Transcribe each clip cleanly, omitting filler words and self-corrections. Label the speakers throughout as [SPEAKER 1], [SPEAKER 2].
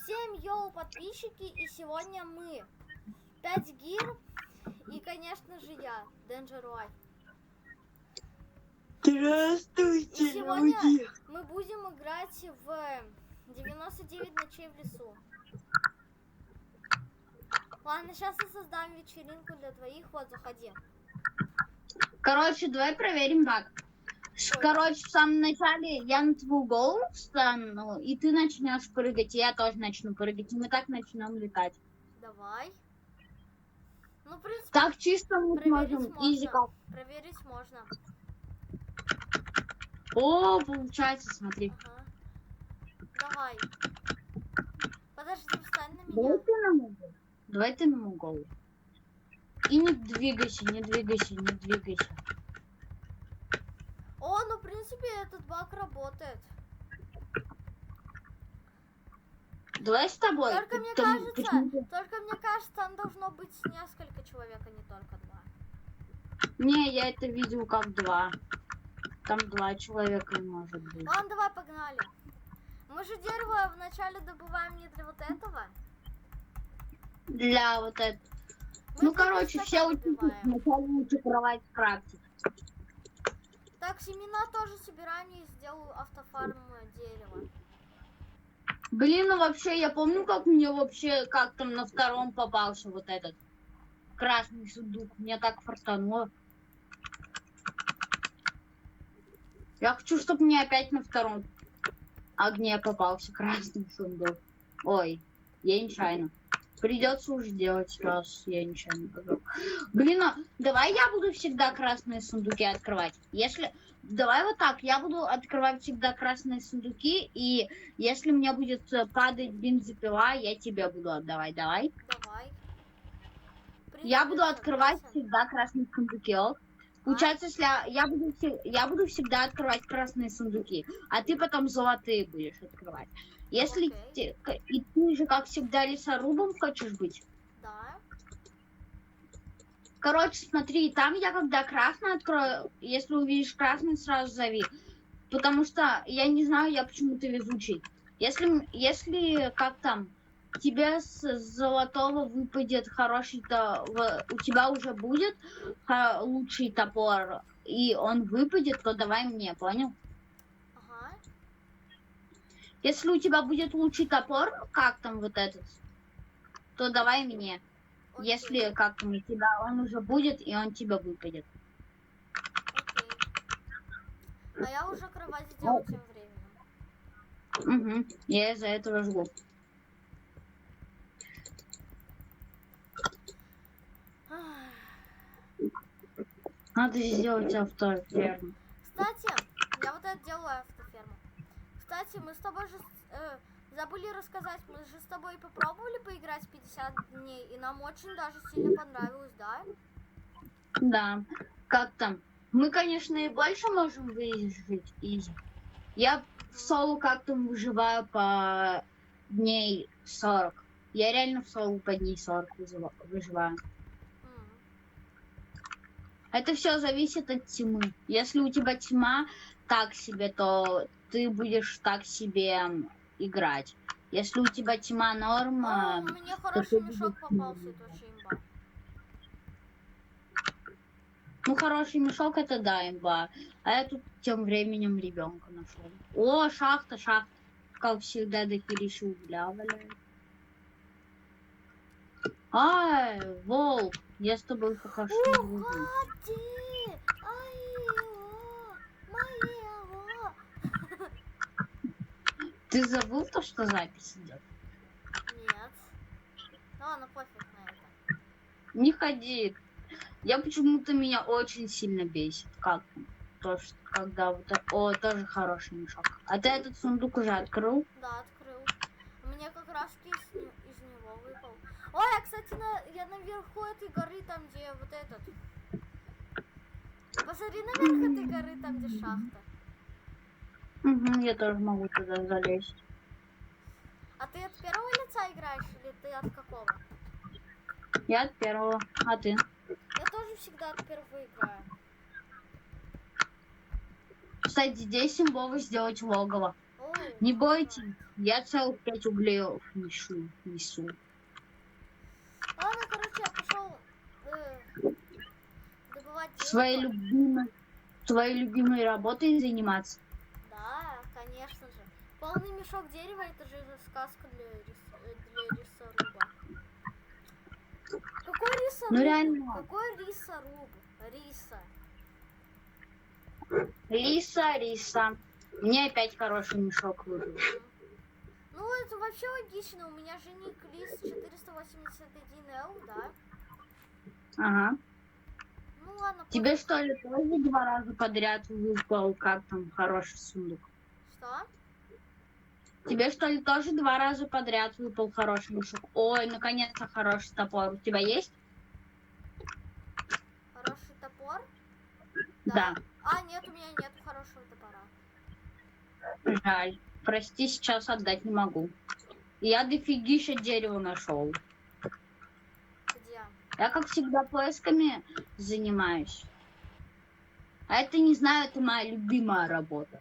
[SPEAKER 1] Всем йоу, подписчики, и сегодня мы 5 гир и, конечно же, я, Danger Life.
[SPEAKER 2] Здравствуйте,
[SPEAKER 1] И сегодня
[SPEAKER 2] люди!
[SPEAKER 1] мы будем играть в 99 ночей в лесу. Ладно, сейчас я создам вечеринку для твоих, вот, заходи.
[SPEAKER 2] Короче, давай проверим баг. Короче, в самом начале я на твою голову встану, и ты начнешь прыгать, и я тоже начну прыгать, и мы так начнем летать.
[SPEAKER 1] Давай. Ну, в принципе,
[SPEAKER 2] Так чисто мы
[SPEAKER 1] проверить
[SPEAKER 2] сможем. Изи
[SPEAKER 1] можно.
[SPEAKER 2] как.
[SPEAKER 1] Проверить можно.
[SPEAKER 2] О, получается, смотри.
[SPEAKER 1] Ага. Давай. Подожди, встань на
[SPEAKER 2] Давай
[SPEAKER 1] меня.
[SPEAKER 2] ты на мою голову. Давай ты на мою голову. И не двигайся, не двигайся, не двигайся.
[SPEAKER 1] О, ну, в принципе, этот баг работает.
[SPEAKER 2] Давай с тобой.
[SPEAKER 1] Только мне кажется, там должно быть несколько человек, а не только два.
[SPEAKER 2] Не, я это видел как два. Там два человека может быть.
[SPEAKER 1] Ладно, давай погнали. Мы же дерево вначале добываем не для вот этого.
[SPEAKER 2] Для вот этого.
[SPEAKER 1] Мы
[SPEAKER 2] Ну,
[SPEAKER 1] для
[SPEAKER 2] короче,
[SPEAKER 1] верстака
[SPEAKER 2] все учатся
[SPEAKER 1] добиваем.
[SPEAKER 2] сначала лучше кровать крафтить.
[SPEAKER 1] Так, семена тоже собираем, и сделаю автофарм дерева.
[SPEAKER 2] Блин, ну вообще, я помню, как мне вообще, как там на втором попался вот этот красный сундук. Мне так фартануло. Я хочу, чтобы мне опять на втором огне попался красный сундук. Ой, я нечаянно. Придется уже делать, раз я нечаянно говорю. Блин, а давай я буду всегда красные сундуки открывать. Если... Давай вот так, я буду открывать всегда красные сундуки, и если мне будет падать бензопила, я тебе буду отдавать, давай.
[SPEAKER 1] Давай.
[SPEAKER 2] Я буду открывать
[SPEAKER 1] согласен.
[SPEAKER 2] всегда красные сундуки, ок? Получается, если я буду всегда открывать красные сундуки, а ты потом золотые будешь открывать. Если и ты же, как всегда, лесорубом хочешь быть?
[SPEAKER 1] Да.
[SPEAKER 2] Короче, смотри, там я когда красный открою, если увидишь красный, сразу зови. Потому что, я не знаю, я почему-то везучий. Если как там, тебе с золотого выпадет хороший, то у тебя уже будет лучший топор, и он выпадет, то давай мне, понял?
[SPEAKER 1] Ага.
[SPEAKER 2] Если у тебя будет лучший топор, как там вот этот, то давай мне.
[SPEAKER 1] Окей.
[SPEAKER 2] Если как там у тебя он уже будет, и он тебе выпадет.
[SPEAKER 1] Окей. А я уже кровать сделал тем временем.
[SPEAKER 2] Угу. Я из-за этого жгу. Надо сделать автоферму.
[SPEAKER 1] Кстати, я вот это делаю автоферму. Кстати, мы с тобой же забыли рассказать, мы же с тобой попробовали поиграть 50 дней, и нам очень даже сильно понравилось, да?
[SPEAKER 2] Да. Как там? Мы, конечно, и больше можем выжить, изи. Я в соло как там выживаю по дней 40. Я реально в соло по дней 40 выживаю. Это все зависит от тьмы. Если у тебя тьма так себе, то ты будешь так себе играть. Если у тебя тьма норма...
[SPEAKER 1] Мне хороший мешок попался, это вообще имба.
[SPEAKER 2] Ну, хороший мешок это да, имба. А я тут тем временем ребенка нашел. О, шахта, шахта. Как всегда, дохерища угля валяет. Ай, волк, я с тобой пока что не буду.
[SPEAKER 1] Уходи! Моего!
[SPEAKER 2] Ты забыл то, что запись идет?
[SPEAKER 1] Нет. Ну ладно, пофиг на это.
[SPEAKER 2] Не ходи. Я почему-то меня очень сильно бесит. Как то, что когда вот... О, тоже хороший мешок. А ты этот сундук уже открыл?
[SPEAKER 1] Да, открыл. Мне как раз из него выпал. Ой, а кстати, я наверху этой горы, там где вот этот. Посмотри наверх этой горы, там где шахта.
[SPEAKER 2] Угу, я тоже могу туда залезть.
[SPEAKER 1] А ты от первого лица играешь или ты от какого?
[SPEAKER 2] Я от первого. А ты?
[SPEAKER 1] Я тоже всегда от первого играю.
[SPEAKER 2] Кстати, здесь имбово сделать логово.
[SPEAKER 1] Оу,
[SPEAKER 2] Не бойтесь, я целых 5 углей несу.
[SPEAKER 1] Ладно, короче, я пошел добывать
[SPEAKER 2] Своей
[SPEAKER 1] дерево.
[SPEAKER 2] любимой работой заниматься.
[SPEAKER 1] Да, конечно же. Полный мешок дерева — это же сказка для лесоруба. Какой рисоруб?
[SPEAKER 2] Ну реально.
[SPEAKER 1] Какой рисоруб? Риса.
[SPEAKER 2] Риса. Мне опять хороший мешок выпал.
[SPEAKER 1] Ну, это вообще логично. У меня же ник Лис 481L, да?
[SPEAKER 2] Ага.
[SPEAKER 1] Ну ладно,
[SPEAKER 2] Тебе что ли тоже 2 раза подряд выпал, как там, хороший сундук?
[SPEAKER 1] Что?
[SPEAKER 2] Тебе что ли тоже 2 раза подряд выпал хороший мешок? Ой, наконец-то хороший топор. У тебя есть?
[SPEAKER 1] Хороший топор?
[SPEAKER 2] Да.
[SPEAKER 1] А, нет, у меня нет хорошего топора.
[SPEAKER 2] Жаль. Прости, сейчас отдать не могу. Я дофигища дерева нашел.
[SPEAKER 1] Где?
[SPEAKER 2] Я, как всегда, поисками занимаюсь. А это, не знаю, это моя любимая работа.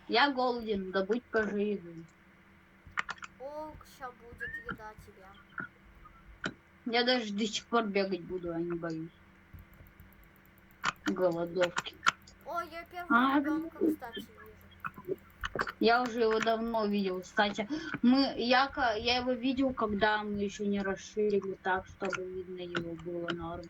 [SPEAKER 2] Я голоден, добыть позже еду.
[SPEAKER 1] О, сейчас будет еда тебе.
[SPEAKER 2] Я даже до сих пор бегать буду, а не боюсь. Голодовки.
[SPEAKER 1] О, я первого ребенка, кстати, вижу.
[SPEAKER 2] Я уже его давно видел. Кстати, я его видел, когда мы еще не расширили так, чтобы видно его было норм.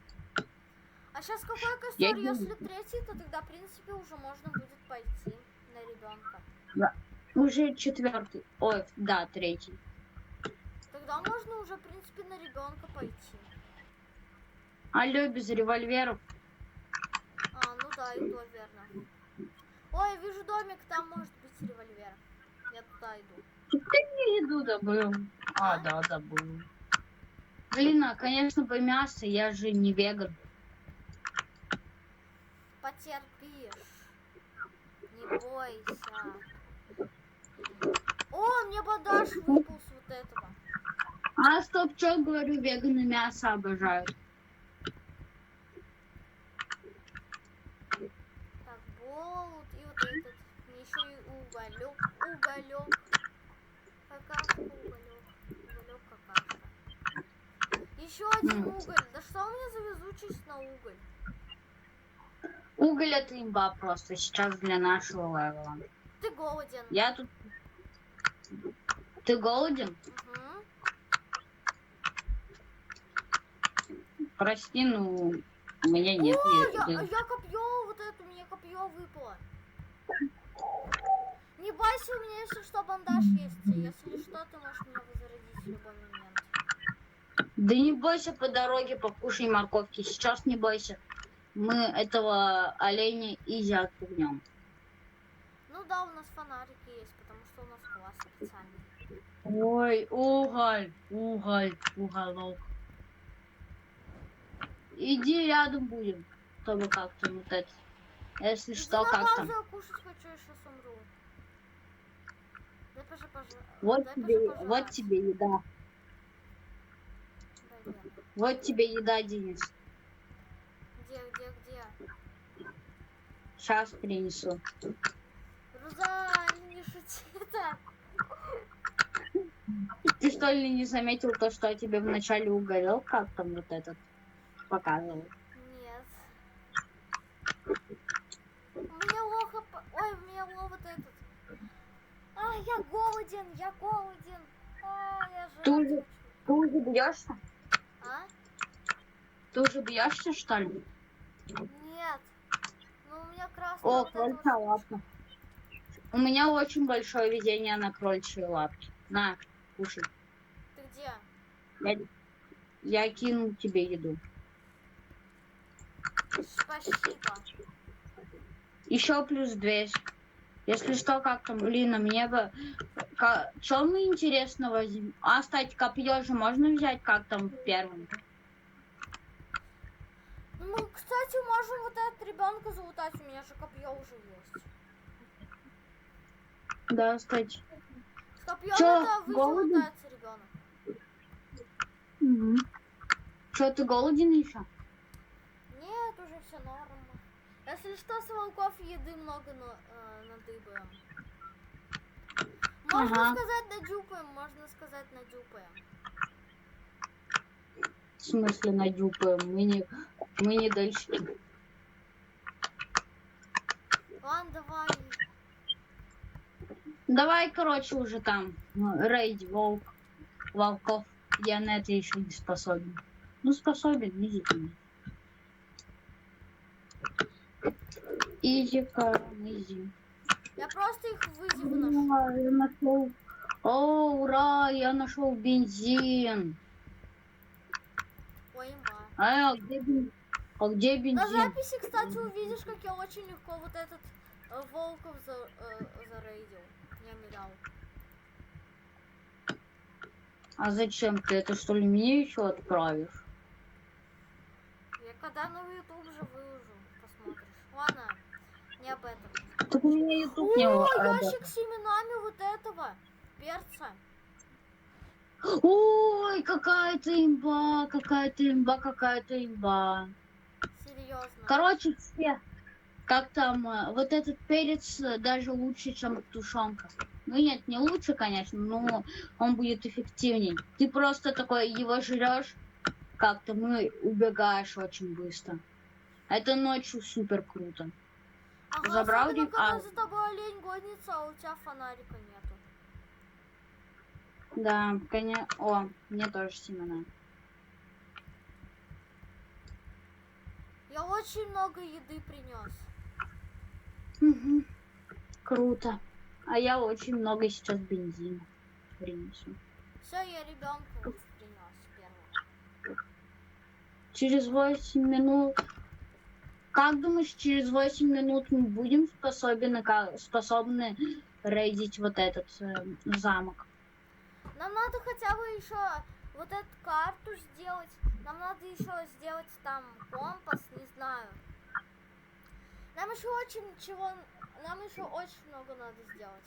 [SPEAKER 1] А сейчас какой костер?
[SPEAKER 2] Я
[SPEAKER 1] Если третий, то тогда, в принципе, уже можно будет пойти на ребенка.
[SPEAKER 2] Уже 4. Ой, да, 3.
[SPEAKER 1] Тогда можно уже, в принципе, на ребенка пойти.
[SPEAKER 2] Алло, без револьверов.
[SPEAKER 1] А, ну да, и то верно. Ой, я вижу домик, там может быть револьвер. Я туда иду.
[SPEAKER 2] Ты мне еду добыл.
[SPEAKER 1] А?
[SPEAKER 2] Да, добыл. Блин, а, конечно, бы мясо, я же не веган.
[SPEAKER 1] Потерпишь. Не бойся. О, мне бандаж выпал с вот этого.
[SPEAKER 2] А, стоп, что говорю, веганы мясо обожают.
[SPEAKER 1] Так, болт и вот этот. Мне еще и уголек. Какашка, уголек, какашка. Еще один уголь. Да что у меня за везучесть на уголь?
[SPEAKER 2] Уголь это имба просто сейчас для нашего левела.
[SPEAKER 1] Ты голоден.
[SPEAKER 2] Я тут... Ты голоден?
[SPEAKER 1] Угу.
[SPEAKER 2] Прости, ну, у меня нет.
[SPEAKER 1] Я копье, вот это, мне копье выпало. Не бойся, у меня если что бандаж есть. Если что, ты можешь меня возродить в любой момент.
[SPEAKER 2] Да не бойся, по дороге покушай морковки. Сейчас не бойся. Мы этого оленя изи отпугнем.
[SPEAKER 1] Ну да, у нас фонарики есть, потому что у нас класс специальный.
[SPEAKER 2] Ой, уголок. Иди рядом будем, чтобы как-то вот это. Если
[SPEAKER 1] Иди
[SPEAKER 2] что,
[SPEAKER 1] на
[SPEAKER 2] как
[SPEAKER 1] базу,
[SPEAKER 2] там.
[SPEAKER 1] я кушать хочу, я сейчас умру. Дай
[SPEAKER 2] Вот
[SPEAKER 1] дай
[SPEAKER 2] тебе,
[SPEAKER 1] пожрать.
[SPEAKER 2] вот тебе еда.
[SPEAKER 1] Дай, Лена.
[SPEAKER 2] Вот тебе еда, Денис.
[SPEAKER 1] Где?
[SPEAKER 2] Сейчас принесу.
[SPEAKER 1] Рузаль, не шути так.
[SPEAKER 2] Ты что ли не заметил то, что я тебе вначале угорел, как там вот этот показывал?
[SPEAKER 1] Нет. У меня лоха... Ой, у меня вот этот. А, я голоден. А, я
[SPEAKER 2] Ты
[SPEAKER 1] жрать
[SPEAKER 2] уже бьешься?
[SPEAKER 1] А?
[SPEAKER 2] Ты уже бьешься, что ли?
[SPEAKER 1] Нет. Ну, у меня красный
[SPEAKER 2] О,
[SPEAKER 1] вот это
[SPEAKER 2] крольчья лапка. У меня очень большое везение на крольчьи лапки. На, кушай.
[SPEAKER 1] Ты где?
[SPEAKER 2] Я кинул тебе еду.
[SPEAKER 1] Спасибо.
[SPEAKER 2] Еще плюс 200. Если что, как там, блин, а мне бы... Что мы интересно возьмем? А, кстати, копье же можно взять, как там в первом?
[SPEAKER 1] Ну, мы, кстати, можем вот этот ребенка залутать. У меня же копье уже есть.
[SPEAKER 2] Да, кстати.
[SPEAKER 1] С копьем
[SPEAKER 2] Чё,
[SPEAKER 1] это
[SPEAKER 2] голоден?
[SPEAKER 1] залутается ребенок.
[SPEAKER 2] Угу. Что, ты голоден еще?
[SPEAKER 1] Нет, уже все норм. Если что, с волков еды много надыбаем. Можно
[SPEAKER 2] Ага.
[SPEAKER 1] сказать надюпаем, можно сказать надюпаем.
[SPEAKER 2] В смысле надюпаем? Мы не дальше.
[SPEAKER 1] Ладно, давай.
[SPEAKER 2] Давай, короче, уже там. Рейд, волков. Я на это еще не способен. Ну, способен, изи. Изи-ка, изи.
[SPEAKER 1] Я просто их вызову ношу.
[SPEAKER 2] Ура, я нашел. О, ура, я нашел бензин.
[SPEAKER 1] Ой, имба.
[SPEAKER 2] А где бензин? А где
[SPEAKER 1] На
[SPEAKER 2] бензин?
[SPEAKER 1] записи, кстати, увидишь, как я очень легко вот этот волков зарейдил. Не мирал.
[SPEAKER 2] А зачем ты это, что ли, мне еще отправишь?
[SPEAKER 1] Я когда на YouTube же выложу, посмотришь. Ладно, не об этом.
[SPEAKER 2] Так у меня YouTube не
[SPEAKER 1] О,
[SPEAKER 2] работает.
[SPEAKER 1] ящик с семенами вот этого перца.
[SPEAKER 2] Ой, какая-то имба, какая-то имба, какая-то имба.
[SPEAKER 1] Серьезно.
[SPEAKER 2] Короче, все, как там, вот этот перец даже лучше, чем тушенка. Ну нет, не лучше, конечно, но он будет эффективней. Ты просто такой его жрешь, как-то убегаешь очень быстро. Это ночью супер круто.
[SPEAKER 1] Ага,
[SPEAKER 2] Забрал
[SPEAKER 1] особенно,
[SPEAKER 2] ли-
[SPEAKER 1] когда
[SPEAKER 2] а.
[SPEAKER 1] за тобой олень гонится, а у тебя фонарика нету.
[SPEAKER 2] Да, конечно. О, мне тоже семена.
[SPEAKER 1] Я очень много еды принес.
[SPEAKER 2] Мгм. Круто. А я очень много сейчас бензина принесу.
[SPEAKER 1] Все, я ребенка принес первого.
[SPEAKER 2] Через 8 минут. Как думаешь, через 8 минут мы будем способны рейдить вот этот замок?
[SPEAKER 1] Нам надо хотя бы еще вот эту карту сделать. Нам надо еще сделать там компас, не знаю. Нам еще очень много надо сделать.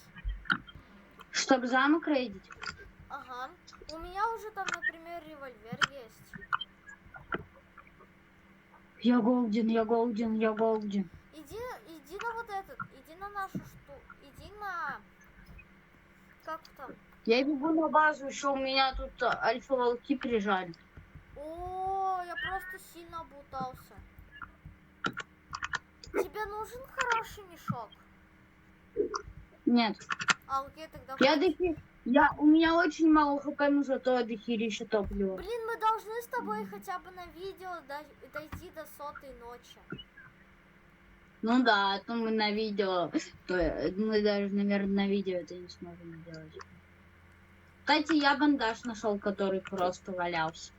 [SPEAKER 2] Чтобы замок рейдить?
[SPEAKER 1] Ага. У меня уже там, например, револьвер есть.
[SPEAKER 2] Я голден, я голден, я голден.
[SPEAKER 1] Иди на вот этот, иди на нашу иди на... Как там?
[SPEAKER 2] Я бегу на базу, еще у меня тут альфа-волки прижали.
[SPEAKER 1] О, я просто сильно облутался. Тебе нужен хороший мешок?
[SPEAKER 2] Нет.
[SPEAKER 1] А, окей, тогда...
[SPEAKER 2] У меня очень мало хп, но зато я дохерища топлива.
[SPEAKER 1] Блин, мы должны с тобой хотя бы на видео дойти до 100-й ночи.
[SPEAKER 2] Ну да, а то мы на видео, мы даже, наверное, на видео это не сможем сделать. Кстати, я бандаж нашел, который просто валялся.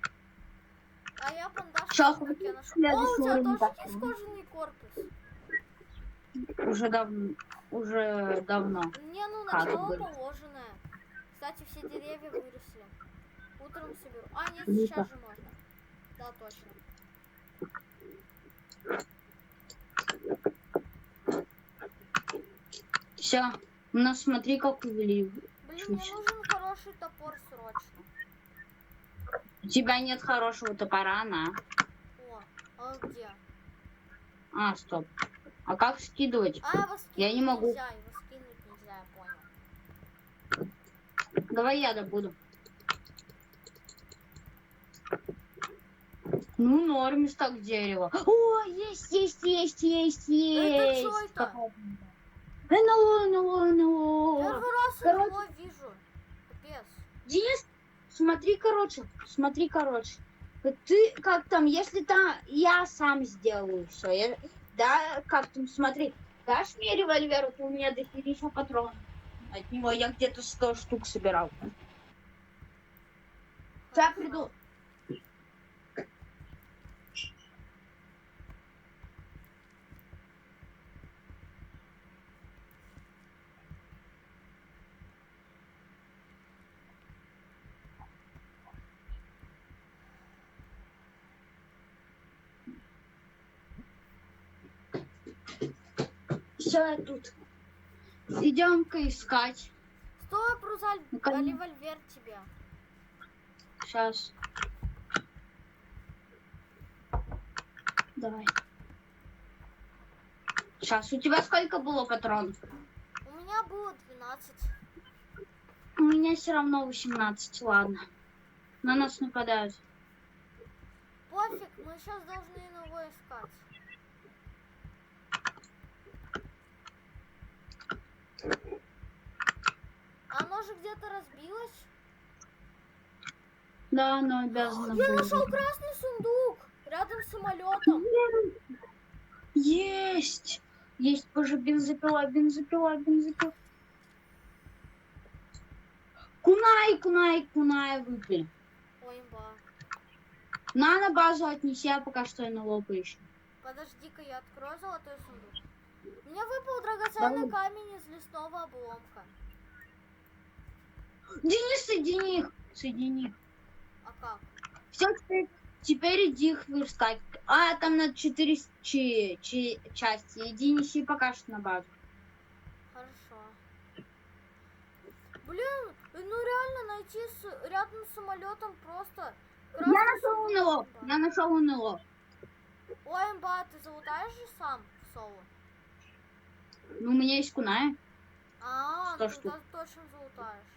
[SPEAKER 1] А я бандаж,
[SPEAKER 2] Чё,
[SPEAKER 1] как я нашел. О,
[SPEAKER 2] следующий
[SPEAKER 1] у тебя
[SPEAKER 2] уровень
[SPEAKER 1] тоже
[SPEAKER 2] пошёл.
[SPEAKER 1] есть кожаный корпус?
[SPEAKER 2] Уже давно.
[SPEAKER 1] Не, ну
[SPEAKER 2] Как
[SPEAKER 1] начало
[SPEAKER 2] бы.
[SPEAKER 1] положенное. Кстати, все деревья выросли. Утром соберу. А, нет,
[SPEAKER 2] Круто.
[SPEAKER 1] сейчас же можно. Да, точно.
[SPEAKER 2] Все, у нас смотри, как увели.
[SPEAKER 1] Блин, мне нужен хороший топор срочно.
[SPEAKER 2] У тебя нет хорошего топора, на.
[SPEAKER 1] О, а где?
[SPEAKER 2] А, стоп. А как скидывать?
[SPEAKER 1] А, его скинуть
[SPEAKER 2] Я не могу.
[SPEAKER 1] нельзя, его скинуть нельзя, я понял.
[SPEAKER 2] Давай я добуду. Ну, норм так дерево. О, есть.
[SPEAKER 1] Это что это?
[SPEAKER 2] Какая-то. НЛО.
[SPEAKER 1] Первый раз
[SPEAKER 2] Короче.
[SPEAKER 1] его вижу. Капец.
[SPEAKER 2] Денис, смотри, короче. Ты как там, если там, я сам сделаю все. Да, как там, смотри, дашь мне револьвер, вот у меня дохерища патронов. От него я где-то 100 штук собирал. Сейчас приду. Все, я тут. Идем-ка искать.
[SPEAKER 1] Стой, Прузаль,
[SPEAKER 2] Ну-ка.
[SPEAKER 1] револьвер тебе.
[SPEAKER 2] Сейчас. Давай. Сейчас, у тебя сколько было патронов?
[SPEAKER 1] У меня было 12.
[SPEAKER 2] У меня все равно 18, ладно. На нас нападают.
[SPEAKER 1] Пофиг, мы сейчас должны его искать. Оно же где-то разбилось.
[SPEAKER 2] Да, оно обязано
[SPEAKER 1] Я
[SPEAKER 2] было.
[SPEAKER 1] нашел красный сундук рядом с самолетом.
[SPEAKER 2] Есть! Есть, боже, бензопила, бензопила, бензопила. Кунай выпили.
[SPEAKER 1] Ой, имба.
[SPEAKER 2] На базу отнеси, а пока что НЛО поищу.
[SPEAKER 1] Подожди-ка, я открою золотой сундук. Мне выпал драгоценный камень из лесного обломка.
[SPEAKER 2] Денис, соедини их. Соедини их.
[SPEAKER 1] А как?
[SPEAKER 2] Все, теперь иди их верстать. А, там на 4 части. Иди неси пока что на базу.
[SPEAKER 1] Хорошо. Блин, ну реально найти рядом с самолетом просто...
[SPEAKER 2] Я нашел НЛО. Я нашел НЛО.
[SPEAKER 1] Ой, имба, ты залутаешь же сам в соло?
[SPEAKER 2] Ну, у меня есть куная.
[SPEAKER 1] А,
[SPEAKER 2] 100
[SPEAKER 1] ну
[SPEAKER 2] штук.
[SPEAKER 1] тогда точно залутаешь.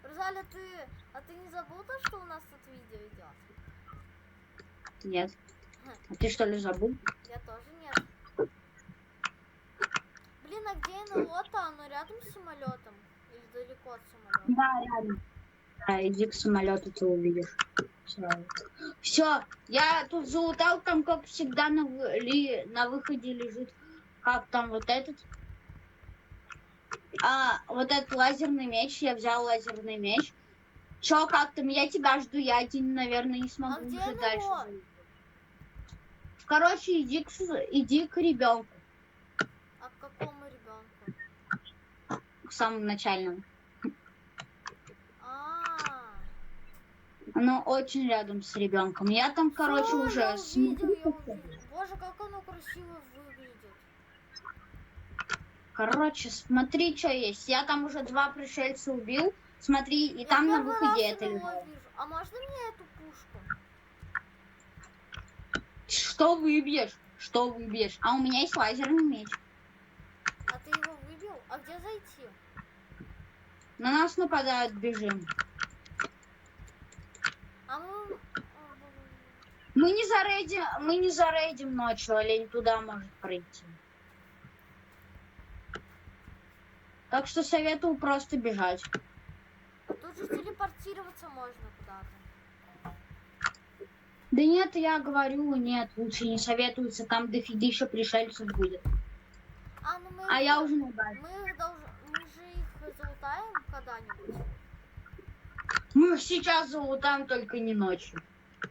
[SPEAKER 1] Розаля, ты не забыл то, что у нас тут видео идет?
[SPEAKER 2] Нет. А ты что ли забыл?
[SPEAKER 1] Я тоже нет. Блин, а где НЛО-то? Оно рядом с самолетом? Или далеко от самолета?
[SPEAKER 2] Да, рядом. Да, иди к самолету, ты увидишь. Все, я тут залутал, там, как всегда, на выходе лежит. Как там вот этот? Вот этот лазерный меч. Я взял лазерный меч. Чё, как там? Я тебя жду. Я один, наверное, не смогу
[SPEAKER 1] где
[SPEAKER 2] уже
[SPEAKER 1] НЛО?
[SPEAKER 2] дальше залутать. Короче, иди к ребенку.
[SPEAKER 1] А к какому ребенку?
[SPEAKER 2] К самому начальному.
[SPEAKER 1] А,
[SPEAKER 2] Оно очень рядом с ребенком. Я там, короче,
[SPEAKER 1] всё,
[SPEAKER 2] уже
[SPEAKER 1] я увидел, я
[SPEAKER 2] смотрю.
[SPEAKER 1] увидел. Боже, как оно красиво выглядит.
[SPEAKER 2] Короче, смотри, что есть. Я там уже 2 пришельца убил. Смотри, и
[SPEAKER 1] Я
[SPEAKER 2] там на
[SPEAKER 1] первый
[SPEAKER 2] выходе
[SPEAKER 1] раз
[SPEAKER 2] это
[SPEAKER 1] НЛО
[SPEAKER 2] лежало.
[SPEAKER 1] вижу. А можно мне эту пушку?
[SPEAKER 2] Что выбьешь? Что выбьешь? А у меня есть лазерный меч.
[SPEAKER 1] А ты его выбил? А где зайти?
[SPEAKER 2] На нас нападают, бежим.
[SPEAKER 1] А мы...
[SPEAKER 2] Мы не зарейдим ночью, олень туда может пройти. Так что советую просто бежать.
[SPEAKER 1] Тут же телепортироваться можно куда-то.
[SPEAKER 2] Да нет, я говорю, нет, лучше не советуется, там дофигища пришельцев будет.
[SPEAKER 1] Ну мы...
[SPEAKER 2] А я уже на базе.
[SPEAKER 1] Мы же их залутаем когда-нибудь.
[SPEAKER 2] Мы их сейчас залутаем, только не ночью.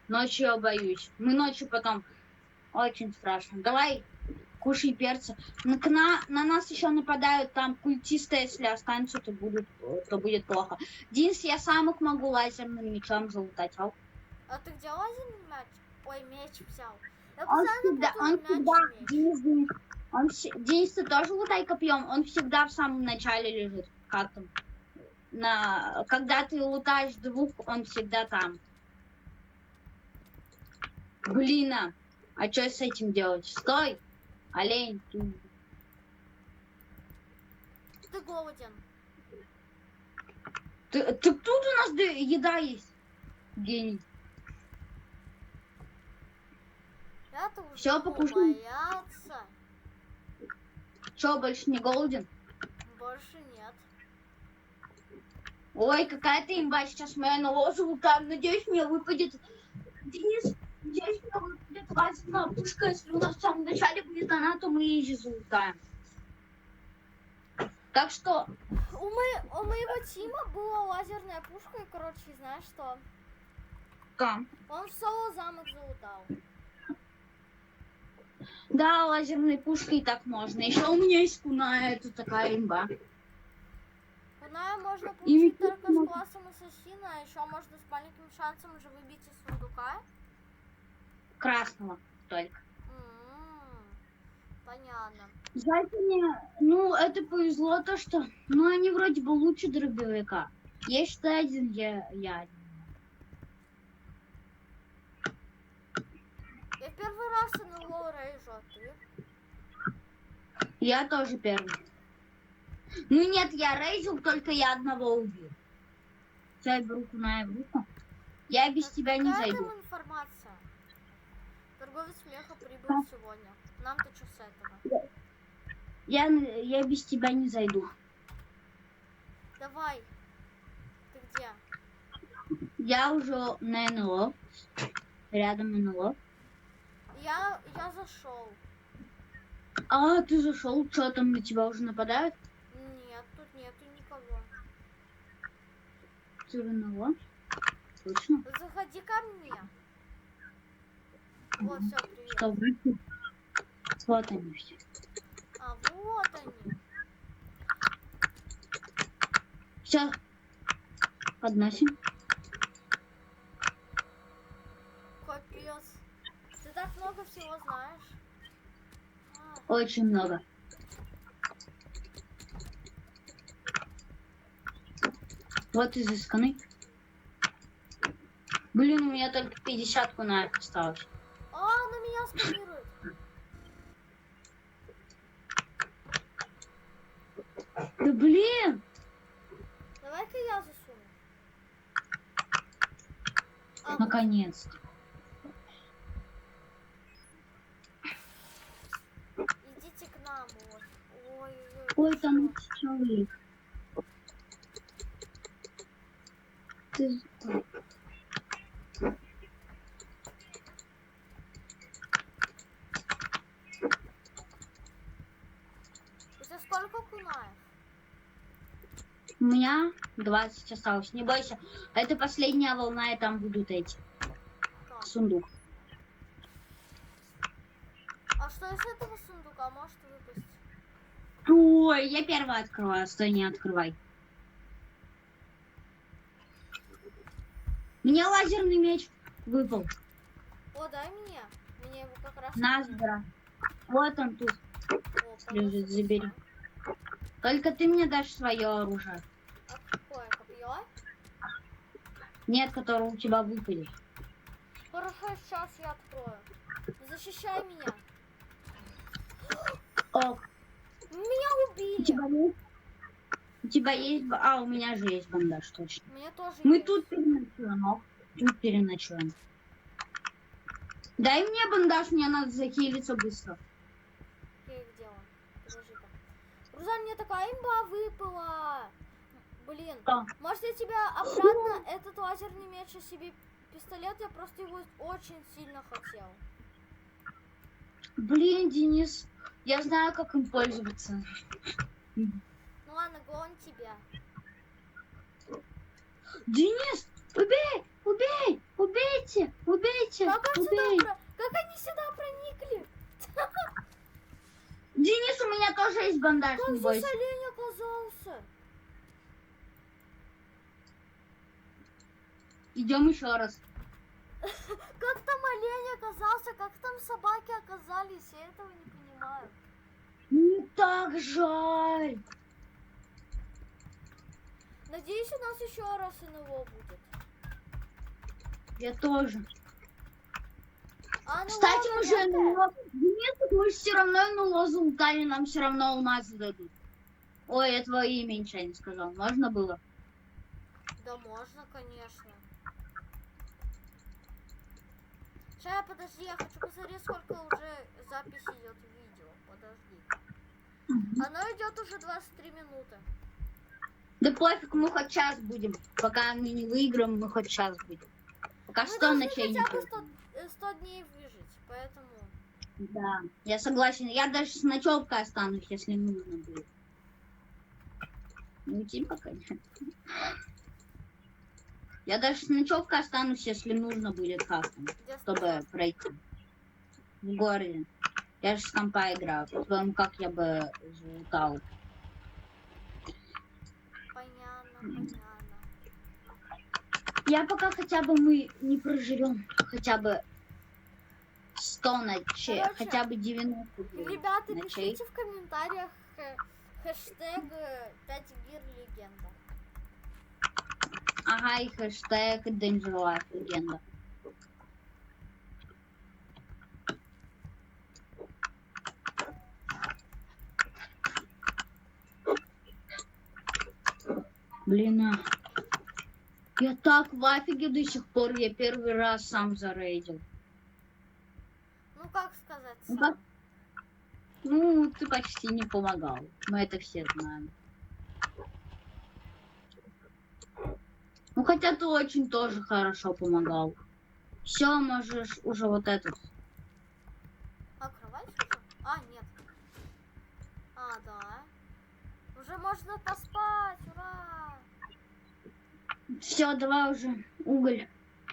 [SPEAKER 2] Ночью я боюсь. Мы ночью потом... Очень страшно. Давай, кушай перца. На нас еще нападают там культисты, если останутся, то будет плохо. Динс, я сам их могу лазерным мечом залутать.
[SPEAKER 1] А ты где лазерный мяч? Ой, меч взял. Я
[SPEAKER 2] Он
[SPEAKER 1] постоянно путаю
[SPEAKER 2] всегда,
[SPEAKER 1] мяч и меч.
[SPEAKER 2] Денис, ты тоже лутай копьем? Он всегда в самом начале лежит. Как там? Когда ты лутаешь 2, он всегда там. Блин, а что с этим делать? Стой! Олень,
[SPEAKER 1] Ты голоден.
[SPEAKER 2] тут у нас еда есть. Гений.
[SPEAKER 1] Я-то уже
[SPEAKER 2] Всё, покушаем.
[SPEAKER 1] бояться.
[SPEAKER 2] Че, больше не голоден?
[SPEAKER 1] Больше нет.
[SPEAKER 2] Ой, какая ты имба, сейчас моя НЛО залутаем. Надеюсь, мне выпадет... Денис, надеюсь, мне выпадет лазерная пушка. Если у нас в самом начале будет она, то мы ее залутаем. Так что...
[SPEAKER 1] У моего Тима была лазерная пушка, и, короче, знаешь что?
[SPEAKER 2] Там.
[SPEAKER 1] Он в соло замок залутал.
[SPEAKER 2] Да, лазерной пушкой так можно. Еще у меня есть куна, это такая имба.
[SPEAKER 1] Куная можно
[SPEAKER 2] И
[SPEAKER 1] получить только с классом ассасина, а еще можно с маленьким шансом уже выбить из сундука.
[SPEAKER 2] Красного только.
[SPEAKER 1] Понятно.
[SPEAKER 2] Знаете, мне, это повезло то, что, они вроде бы лучше дробовика. Есть что один, я один.
[SPEAKER 1] Я первый раз НЛО рейжу, а ты?
[SPEAKER 2] Я тоже первый. Ну нет, я рейзил, только я одного убил. Все, я беру куная в руку. Я без тебя не
[SPEAKER 1] Какая
[SPEAKER 2] зайду.
[SPEAKER 1] там информация? Торговец меха прибыл сегодня. Нам-то что с этого?
[SPEAKER 2] Я без тебя не зайду.
[SPEAKER 1] Давай. Ты где?
[SPEAKER 2] Я уже на НЛО. Рядом НЛО.
[SPEAKER 1] Я зашел.
[SPEAKER 2] А, ты зашел, что там на тебя уже нападают?
[SPEAKER 1] Нет, тут нету никого.
[SPEAKER 2] Ты в НЛО? Точно?
[SPEAKER 1] Заходи ко мне. Вот, все, привет.
[SPEAKER 2] Что, выйти? Вот они все.
[SPEAKER 1] А, вот они.
[SPEAKER 2] Все. Подносим.
[SPEAKER 1] Капец. Ты так много всего знаешь.
[SPEAKER 2] Очень много. Вот изысканный. Блин, у меня только 50 кунаев осталось.
[SPEAKER 1] На меня сканирует.
[SPEAKER 2] Да блин!
[SPEAKER 1] Давай-ка я засуну.
[SPEAKER 2] Наконец-то.
[SPEAKER 1] Идите к нам. Вот. Ой,
[SPEAKER 2] Ой, там человек. Ты...
[SPEAKER 1] у тебя сколько кунаев?
[SPEAKER 2] У меня 20 осталось. Не бойся. Это последняя волна, и там будут эти.
[SPEAKER 1] Так.
[SPEAKER 2] Сундук.
[SPEAKER 1] А что из этого сундука может выпасть?
[SPEAKER 2] Ой, я первая открываю. Стой, не открывай. Мне лазерный меч выпал.
[SPEAKER 1] О, дай мне. Мне его как раз...
[SPEAKER 2] На, забирай. Вот он тут.
[SPEAKER 1] О,
[SPEAKER 2] Лежит,
[SPEAKER 1] полоса
[SPEAKER 2] забери.
[SPEAKER 1] пошла.
[SPEAKER 2] Только ты мне дашь свое оружие.
[SPEAKER 1] А какое? Копье?
[SPEAKER 2] Нет, которое у тебя выпадет.
[SPEAKER 1] Хорошо, сейчас я открою. Защищай меня.
[SPEAKER 2] Ок.
[SPEAKER 1] Меня
[SPEAKER 2] У
[SPEAKER 1] убили.
[SPEAKER 2] тебя есть? У тебя есть... А, у меня же есть бандаж, точно.
[SPEAKER 1] У меня тоже
[SPEAKER 2] Мы
[SPEAKER 1] есть.
[SPEAKER 2] тут переночуем, ок. Тут переночуем. Дай мне бандаж, мне надо захилиться быстро.
[SPEAKER 1] Окей, где он? Подожди-ка. Рузан, мне такая имба выпала. Блин.
[SPEAKER 2] Что?
[SPEAKER 1] Может я тебя обратно этот лазерный меч, а себе пистолет, я просто его очень сильно хотел.
[SPEAKER 2] Блин, Денис, я знаю, как им пользоваться.
[SPEAKER 1] Ну ладно, гон тебя.
[SPEAKER 2] Денис, убей! Убей! Убейте! Убейте! Убей!
[SPEAKER 1] Как они сюда проникли?
[SPEAKER 2] Денис, у меня тоже есть бандаж,
[SPEAKER 1] Как
[SPEAKER 2] не
[SPEAKER 1] здесь
[SPEAKER 2] бойся.
[SPEAKER 1] олень оказался?
[SPEAKER 2] Идем еще раз.
[SPEAKER 1] Как там олень оказался? Как там собаки оказались? Я этого не понимаю.
[SPEAKER 2] Мне так жаль.
[SPEAKER 1] Надеюсь, у нас еще раз НЛО будет.
[SPEAKER 2] Я тоже.
[SPEAKER 1] А НЛО
[SPEAKER 2] Кстати, мы же
[SPEAKER 1] маленькое?
[SPEAKER 2] НЛО... Денис, мы же все равно НЛО залутали, нам все равно алмазы дадут. Ой, я твое имя ничего не сказал. Можно было?
[SPEAKER 1] Да можно, конечно. Сейчас, подожди, я хочу посмотреть, сколько уже запись идет видео. Подожди. Оно идет уже 23 минуты.
[SPEAKER 2] Да пофиг, мы хоть час будем. Пока мы не выиграем, мы хоть час будем. Пока
[SPEAKER 1] Мы
[SPEAKER 2] 100
[SPEAKER 1] должны
[SPEAKER 2] ночей не
[SPEAKER 1] хотя бы
[SPEAKER 2] будет.
[SPEAKER 1] 100 дней выжить, поэтому...
[SPEAKER 2] Да, я согласен. Я даже с ночевкой останусь, если нужно будет. Ну, уйти пока нет. Я даже с ночевкой останусь, если нужно будет как-то,
[SPEAKER 1] Где
[SPEAKER 2] чтобы
[SPEAKER 1] стоять?
[SPEAKER 2] пройти. В городе. Я же с компа играю. Потом как я бы залутал.
[SPEAKER 1] Понятно, понятно.
[SPEAKER 2] Я пока хотя бы мы не проживем. Хотя бы 100 ночей.
[SPEAKER 1] Короче,
[SPEAKER 2] Хотя бы 90
[SPEAKER 1] Ребята,
[SPEAKER 2] ночей.
[SPEAKER 1] пишите в комментариях хэштег 5 гир легенда.
[SPEAKER 2] Ага, и хэштег Danger Life легенда. Блин, Я так в афиге до сих пор, я первый раз сам зарейдил.
[SPEAKER 1] Ну как сказать
[SPEAKER 2] Ну,
[SPEAKER 1] сам?
[SPEAKER 2] как? Ну, ты почти не помогал. Мы это все знаем. Ну, хотя ты очень тоже хорошо помогал. Все, можешь уже вот этот.
[SPEAKER 1] А, кровать уже? А, нет. А, да. Уже можно поспать, ура!
[SPEAKER 2] Все, давай уже. Уголь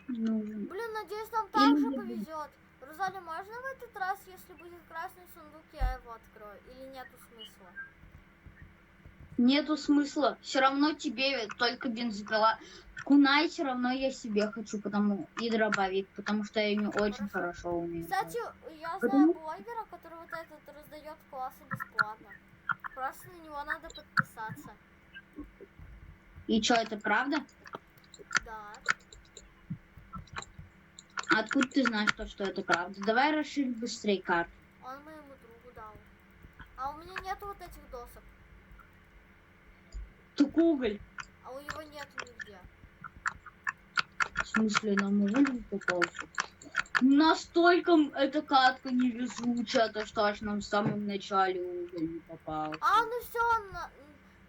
[SPEAKER 2] нужен.
[SPEAKER 1] Блин, надеюсь, нам
[SPEAKER 2] Или
[SPEAKER 1] также
[SPEAKER 2] не
[SPEAKER 1] повезет. Розали, можно в этот раз, если будет красный сундук, я его открою? Или нету смысла?
[SPEAKER 2] Нету смысла. Все равно тебе только бензопила. Кунай все равно я себе хочу, потому и дробовик, потому что я ими очень хорошо умею.
[SPEAKER 1] Кстати, я знаю
[SPEAKER 2] Потому-
[SPEAKER 1] блогера, который вот этот раздает классы бесплатно. Просто на него надо подписаться.
[SPEAKER 2] И что, это правда?
[SPEAKER 1] Да.
[SPEAKER 2] Откуда ты знаешь то, что это правда? Давай расширь быстрее карту.
[SPEAKER 1] Он моему другу дал. А у меня нету вот этих досок.
[SPEAKER 2] Так уголь.
[SPEAKER 1] А у него нету нигде.
[SPEAKER 2] В смысле, нам уголь попался? Настолько эта катка невезучая, то что аж нам в самом начале уголь не попался.
[SPEAKER 1] А, ну все,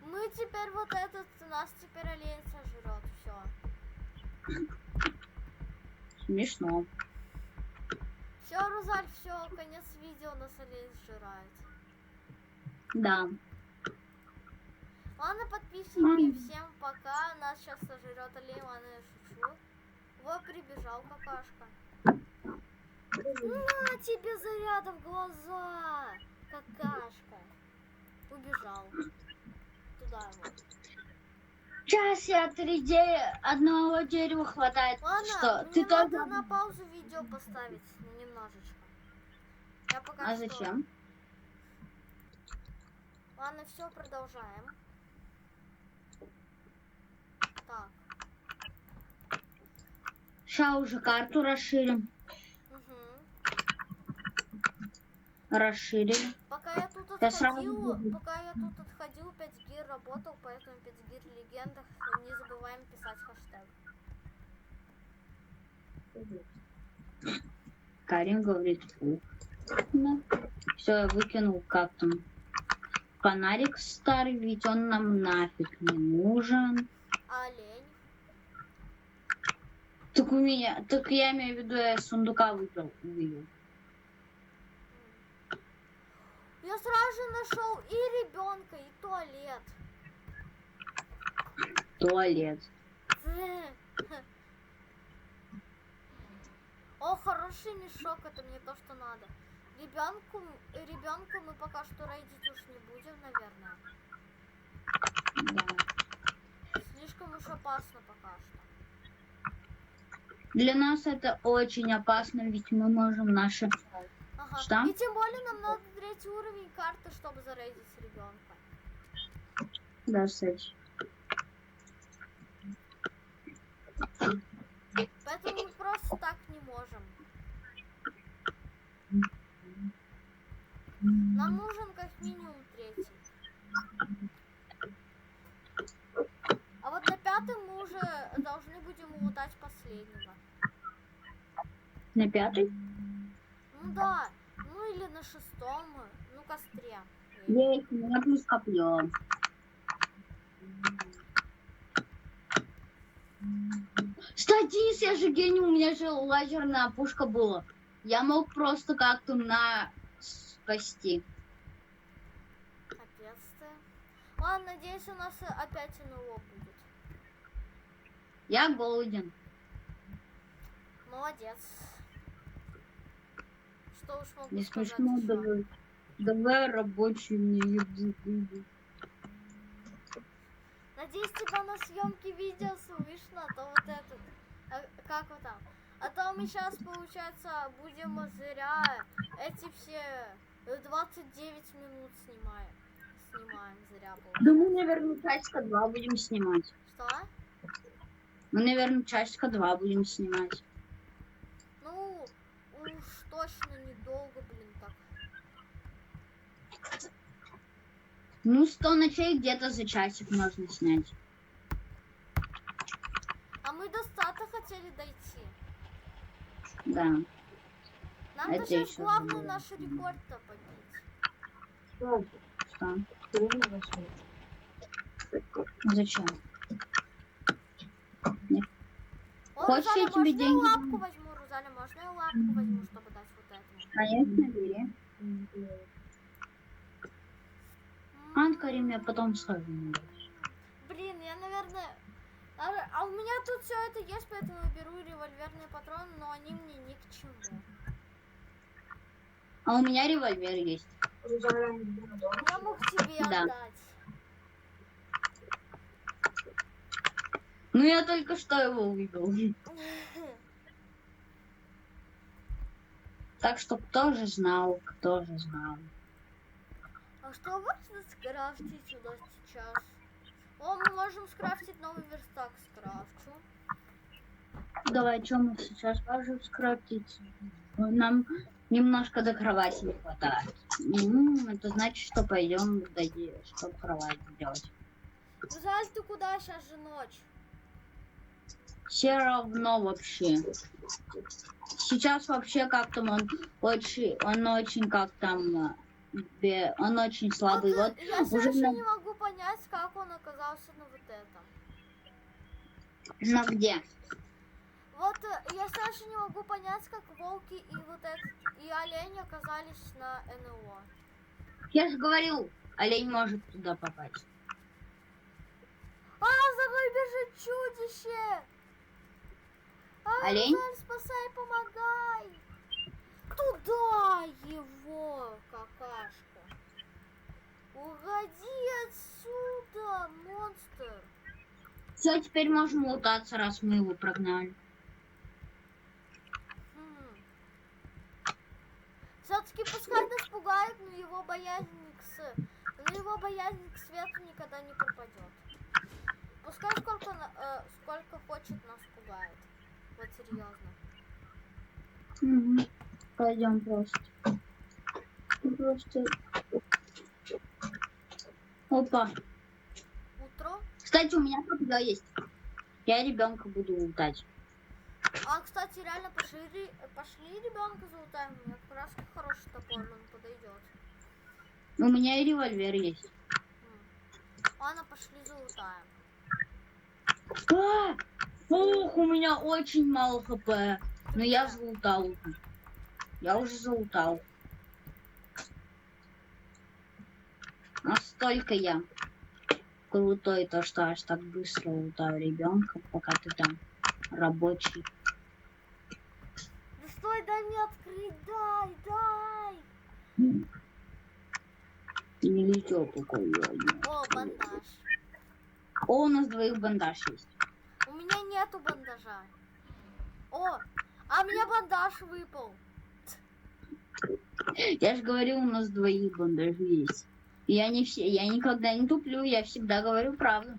[SPEAKER 1] мы теперь вот этот, нас теперь олень сожрет, все.
[SPEAKER 2] Смешно.
[SPEAKER 1] Все, Розаль, все, конец видео, нас олень сжирает.
[SPEAKER 2] Да.
[SPEAKER 1] Ладно, подписчики, всем пока. Нас сейчас сожрет олень, ладно, я шучу. Вот прибежал какашка. На тебе заряда в глаза, какашка. Убежал. Туда вот.
[SPEAKER 2] Сейчас я одного дерева хватает.
[SPEAKER 1] Ладно,
[SPEAKER 2] Что?
[SPEAKER 1] мне
[SPEAKER 2] Ты
[SPEAKER 1] надо
[SPEAKER 2] тоже...
[SPEAKER 1] на паузу видео поставить немножечко. Я пока
[SPEAKER 2] А
[SPEAKER 1] что...
[SPEAKER 2] зачем?
[SPEAKER 1] Ладно, все, продолжаем. Так.
[SPEAKER 2] Сейчас уже карту расширим.
[SPEAKER 1] Угу.
[SPEAKER 2] Расширили.
[SPEAKER 1] Пока я тут
[SPEAKER 2] Я сразу
[SPEAKER 1] отходил,
[SPEAKER 2] буду.
[SPEAKER 1] 5 гир работал, поэтому 5 гир легендах. Не забываем писать хэштег.
[SPEAKER 2] Карин говорит, фу. Все, я выкинул как там. Фонарик старый, ведь он нам нафиг не нужен.
[SPEAKER 1] А олень?
[SPEAKER 2] Так у меня, так я имею в виду, я из сундука вывел.
[SPEAKER 1] Я сразу же нашел и ребенка, и туалет.
[SPEAKER 2] Туалет.
[SPEAKER 1] О, хороший мешок, это мне то, что надо. Ребенка мы пока что рейдить уж не будем, наверное.
[SPEAKER 2] Да.
[SPEAKER 1] Слишком уж опасно пока что.
[SPEAKER 2] Для нас это очень опасно, ведь мы можем наши...
[SPEAKER 1] Ага.
[SPEAKER 2] Что?
[SPEAKER 1] И тем более нам надо 3-й уровень карты, чтобы зарейдить ребенка.
[SPEAKER 2] Да, кстати.
[SPEAKER 1] Поэтому мы просто так не можем. Нам нужен как минимум 3-й. А вот на 5-м мы уже должны будем лутать последнего.
[SPEAKER 2] На 5-й?
[SPEAKER 1] Ну да. Ну или на 6-м. Ну, костре.
[SPEAKER 2] Есть, у меня плюс копье. Садись, я же гений, у меня же лазерная пушка была. Я мог просто как-то спасти.
[SPEAKER 1] Капец ты. Ладно, надеюсь, у нас опять НЛО будет.
[SPEAKER 2] Я голоден.
[SPEAKER 1] Молодец. Что уж могу
[SPEAKER 2] Не
[SPEAKER 1] сказать
[SPEAKER 2] смешно,
[SPEAKER 1] ещё?
[SPEAKER 2] давай рабочий мне еду выйдет.
[SPEAKER 1] Надеюсь, тебя на съемке видео слышно, а то вот этот. Как вот там? А то мы сейчас, получается, будем зря эти все 29 минут снимаем. Снимаем зря,
[SPEAKER 2] Да
[SPEAKER 1] получается.
[SPEAKER 2] мы, наверное, часика 2 будем снимать.
[SPEAKER 1] Что?
[SPEAKER 2] Мы, наверное, часика 2 будем снимать.
[SPEAKER 1] Ну, уж точно недолго, блин, так.
[SPEAKER 2] Ну, 100 ночей где-то за часик можно снять.
[SPEAKER 1] А мы до 100 хотели дойти.
[SPEAKER 2] Да.
[SPEAKER 1] Нам
[SPEAKER 2] Это
[SPEAKER 1] даже
[SPEAKER 2] ещё
[SPEAKER 1] главное
[SPEAKER 2] было.
[SPEAKER 1] наш рекорд-то побить.
[SPEAKER 2] Что? Зачем?
[SPEAKER 1] О,
[SPEAKER 2] Хочешь,
[SPEAKER 1] Рузаля,
[SPEAKER 2] я тебе
[SPEAKER 1] можно я
[SPEAKER 2] деньги
[SPEAKER 1] лапку
[SPEAKER 2] дам?
[SPEAKER 1] возьму? Рузаля, можно я лапку возьму, чтобы дать вот этому?
[SPEAKER 2] Конечно, бери. Анкарим я потом скажу.
[SPEAKER 1] Блин, я, наверное... А у меня тут все это есть, поэтому я беру револьверные патроны, но они мне ни к чему.
[SPEAKER 2] А у меня револьвер есть.
[SPEAKER 1] Я мог тебе
[SPEAKER 2] Да.
[SPEAKER 1] отдать.
[SPEAKER 2] Ну я только что его увидел. Так что кто же знал, кто же знал.
[SPEAKER 1] А что можно скрафтить у нас сейчас? О, мы можем скрафтить новый верстак, скрафчу.
[SPEAKER 2] Давай, что мы сейчас можем скрафтить? Нам немножко до кровати не хватает. Это значит, что пойдем, чтобы кровать сделать.
[SPEAKER 1] Рузаль, ты куда? Сейчас же ночь.
[SPEAKER 2] Все равно вообще. Сейчас вообще как там он очень как там, он очень слабый. Вот
[SPEAKER 1] Я все
[SPEAKER 2] уже
[SPEAKER 1] еще не могу понять, как он оказался на вот этом.
[SPEAKER 2] на где?
[SPEAKER 1] Вот я все еще не могу понять, как волки и вот этот и олень оказались на НЛО.
[SPEAKER 2] Я же говорил, олень может туда попасть.
[SPEAKER 1] А, за мной бежит чудище!
[SPEAKER 2] Олень?
[SPEAKER 1] Рузаль, спасай, помогай! Туда его, какашка! Уходи отсюда, монстр!
[SPEAKER 2] Все, теперь можем лутаться, раз мы его прогнали.
[SPEAKER 1] Все-таки пускай нас пугает, но его боязнь к свету никогда не пропадет. Пускай сколько хочет нас пугает. Вот серьезно.
[SPEAKER 2] Пойдем просто. Опа.
[SPEAKER 1] Утро.
[SPEAKER 2] Кстати, у меня топливо есть. Я ребенка буду лутать.
[SPEAKER 1] А, кстати, реально пошли ребенка залутаем. У меня как раз хороший топор, он подойдет.
[SPEAKER 2] У меня и револьвер есть.
[SPEAKER 1] Ладно, пошли залутаем.
[SPEAKER 2] Ух, у меня очень мало хп. Но я залутал. Я уже залутал. Настолько я крутой, то что аж так быстро лутаю ребенка, пока ты там рабочий.
[SPEAKER 1] Да стой, дай мне открыть, дай!
[SPEAKER 2] Или что такое?
[SPEAKER 1] О, бандаж.
[SPEAKER 2] О, у нас двоих бандаж есть.
[SPEAKER 1] У меня нету бандажа. О, а мне бандаж выпал.
[SPEAKER 2] Я же говорил, у нас двоих бандажи есть. Я никогда не туплю, я всегда говорю правду.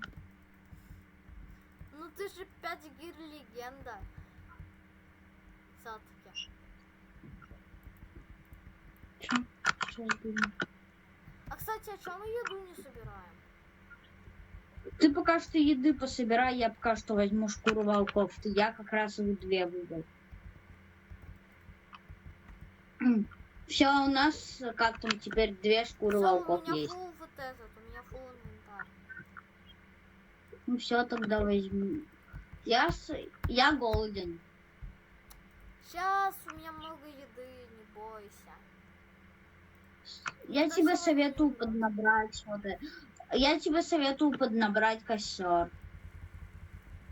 [SPEAKER 1] Ну ты же 5 гир легенда. Все-таки. А кстати, а чем мы еду не собираем?
[SPEAKER 2] Ты пока что еды пособирай, я пока что возьму шкуру волков. Я как раз их 2 выбрал. Все, у нас как там теперь 2 шкуры волков
[SPEAKER 1] у меня
[SPEAKER 2] есть.
[SPEAKER 1] фул вот этот, у меня фул инвентарь.
[SPEAKER 2] Ну все, тогда возьму. Я голоден.
[SPEAKER 1] Сейчас у меня много еды, не бойся.
[SPEAKER 2] Я
[SPEAKER 1] Да
[SPEAKER 2] тебе
[SPEAKER 1] всё
[SPEAKER 2] советую
[SPEAKER 1] нормально.
[SPEAKER 2] поднабрать вот это. Я тебе советую поднабрать костер.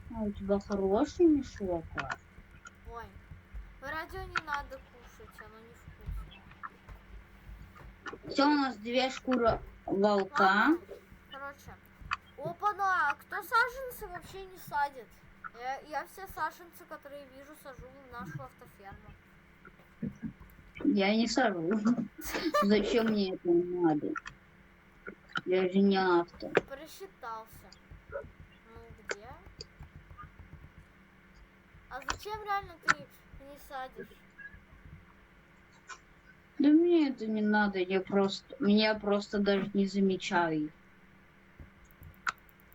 [SPEAKER 2] У тебя хороший мешок.
[SPEAKER 1] Ой, радио не надо кушать, оно не вкусное.
[SPEAKER 2] Все, у нас 2 шкуры волка.
[SPEAKER 1] Ладно, короче. Опа-на, а кто саженцы вообще не садит? Я все саженцы, которые вижу, сажу в нашу автоферму.
[SPEAKER 2] Я не сажу. Зачем мне это надо? Я же не автор.
[SPEAKER 1] Просчитался. Ну где? А зачем реально ты не садишь?
[SPEAKER 2] Да мне это не надо, меня просто даже не замечаю.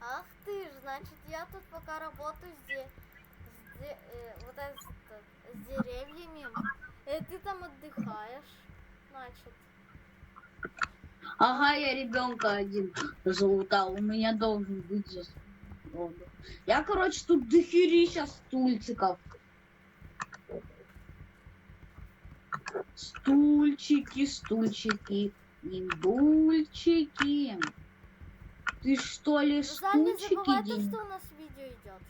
[SPEAKER 1] Ах ты ж, значит я тут пока работаю здесь. с деревьями. Ты там отдыхаешь, значит.
[SPEAKER 2] Ага, я ребенка один залутал. У меня должен быть же отдых. Я, короче, тут дохерища стульчиков. Стульчики, стульчики, индульчики. Ты что ли
[SPEAKER 1] Зал, не
[SPEAKER 2] стульчики
[SPEAKER 1] забывай то,
[SPEAKER 2] делаешь?
[SPEAKER 1] что у нас видео идет.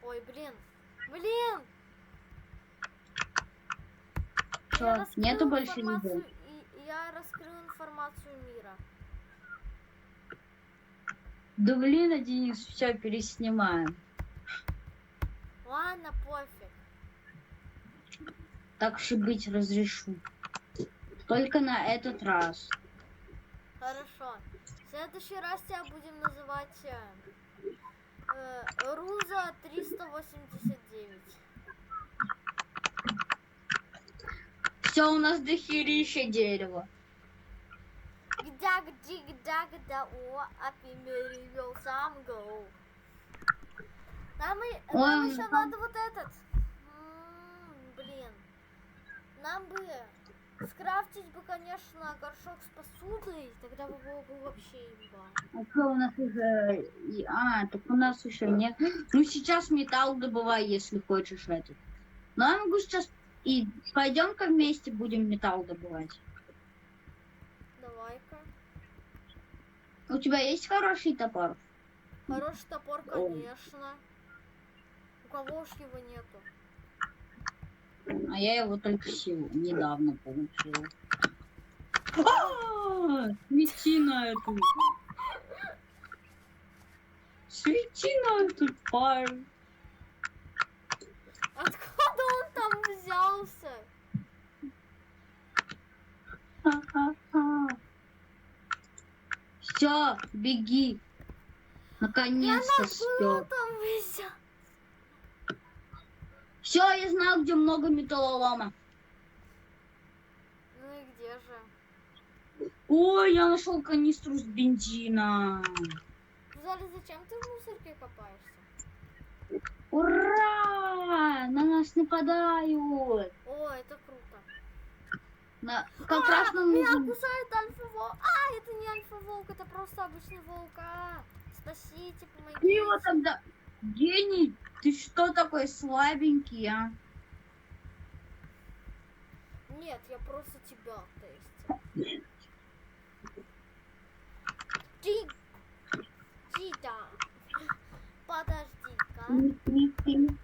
[SPEAKER 1] Ой, блин. Блин!
[SPEAKER 2] Чё,
[SPEAKER 1] Я раскрыл
[SPEAKER 2] нету больше
[SPEAKER 1] информацию,
[SPEAKER 2] видео?
[SPEAKER 1] я раскрыл информацию мира.
[SPEAKER 2] Да блин, Денис, все переснимаем.
[SPEAKER 1] Ладно, пофиг.
[SPEAKER 2] Так что быть разрешу. Только на этот раз.
[SPEAKER 1] Хорошо. В следующий раз тебя будем называть Руза 389.
[SPEAKER 2] Все, у нас дохерища дерева.
[SPEAKER 1] Гда-гда-гда-гда, о, апимерил сам гоу. Нам
[SPEAKER 2] Ой,
[SPEAKER 1] еще надо вот этот. Блин. Нам бы скрафтить бы, конечно, горшок с посудой, тогда бы было бы вообще имба.
[SPEAKER 2] А что у нас уже... так у нас еще нет. Ну, сейчас металл добывай, если хочешь этот. Ну, я могу сейчас... И пойдем-ка вместе будем металл добывать.
[SPEAKER 1] Давай-ка.
[SPEAKER 2] У тебя есть хороший топор?
[SPEAKER 1] Хороший топор, конечно. У кого уж его нету?
[SPEAKER 2] А я его только недавно получила. Свети на эту. Свети на эту пару.
[SPEAKER 1] Откуда он там взялся?
[SPEAKER 2] Все, беги. Наконец-то
[SPEAKER 1] Откуда
[SPEAKER 2] все.
[SPEAKER 1] он там взял?
[SPEAKER 2] Все, я знаю, где много металлолома.
[SPEAKER 1] Ну и где же?
[SPEAKER 2] Ой, я нашел канистру с бензином.
[SPEAKER 1] Зали, зачем ты в мусорке копаешься?
[SPEAKER 2] Ура! На нас нападают.
[SPEAKER 1] О, это круто.
[SPEAKER 2] Как раз нам
[SPEAKER 1] Меня
[SPEAKER 2] нужен...
[SPEAKER 1] кусает альфа-волк. Это не альфа-волк, это просто обычный волк. Спасите, помогите.
[SPEAKER 2] Ты его тогда... Гений, ты что такой слабенький, а?
[SPEAKER 1] Нет, я просто тебя тестил. Чита. Подожди-ка.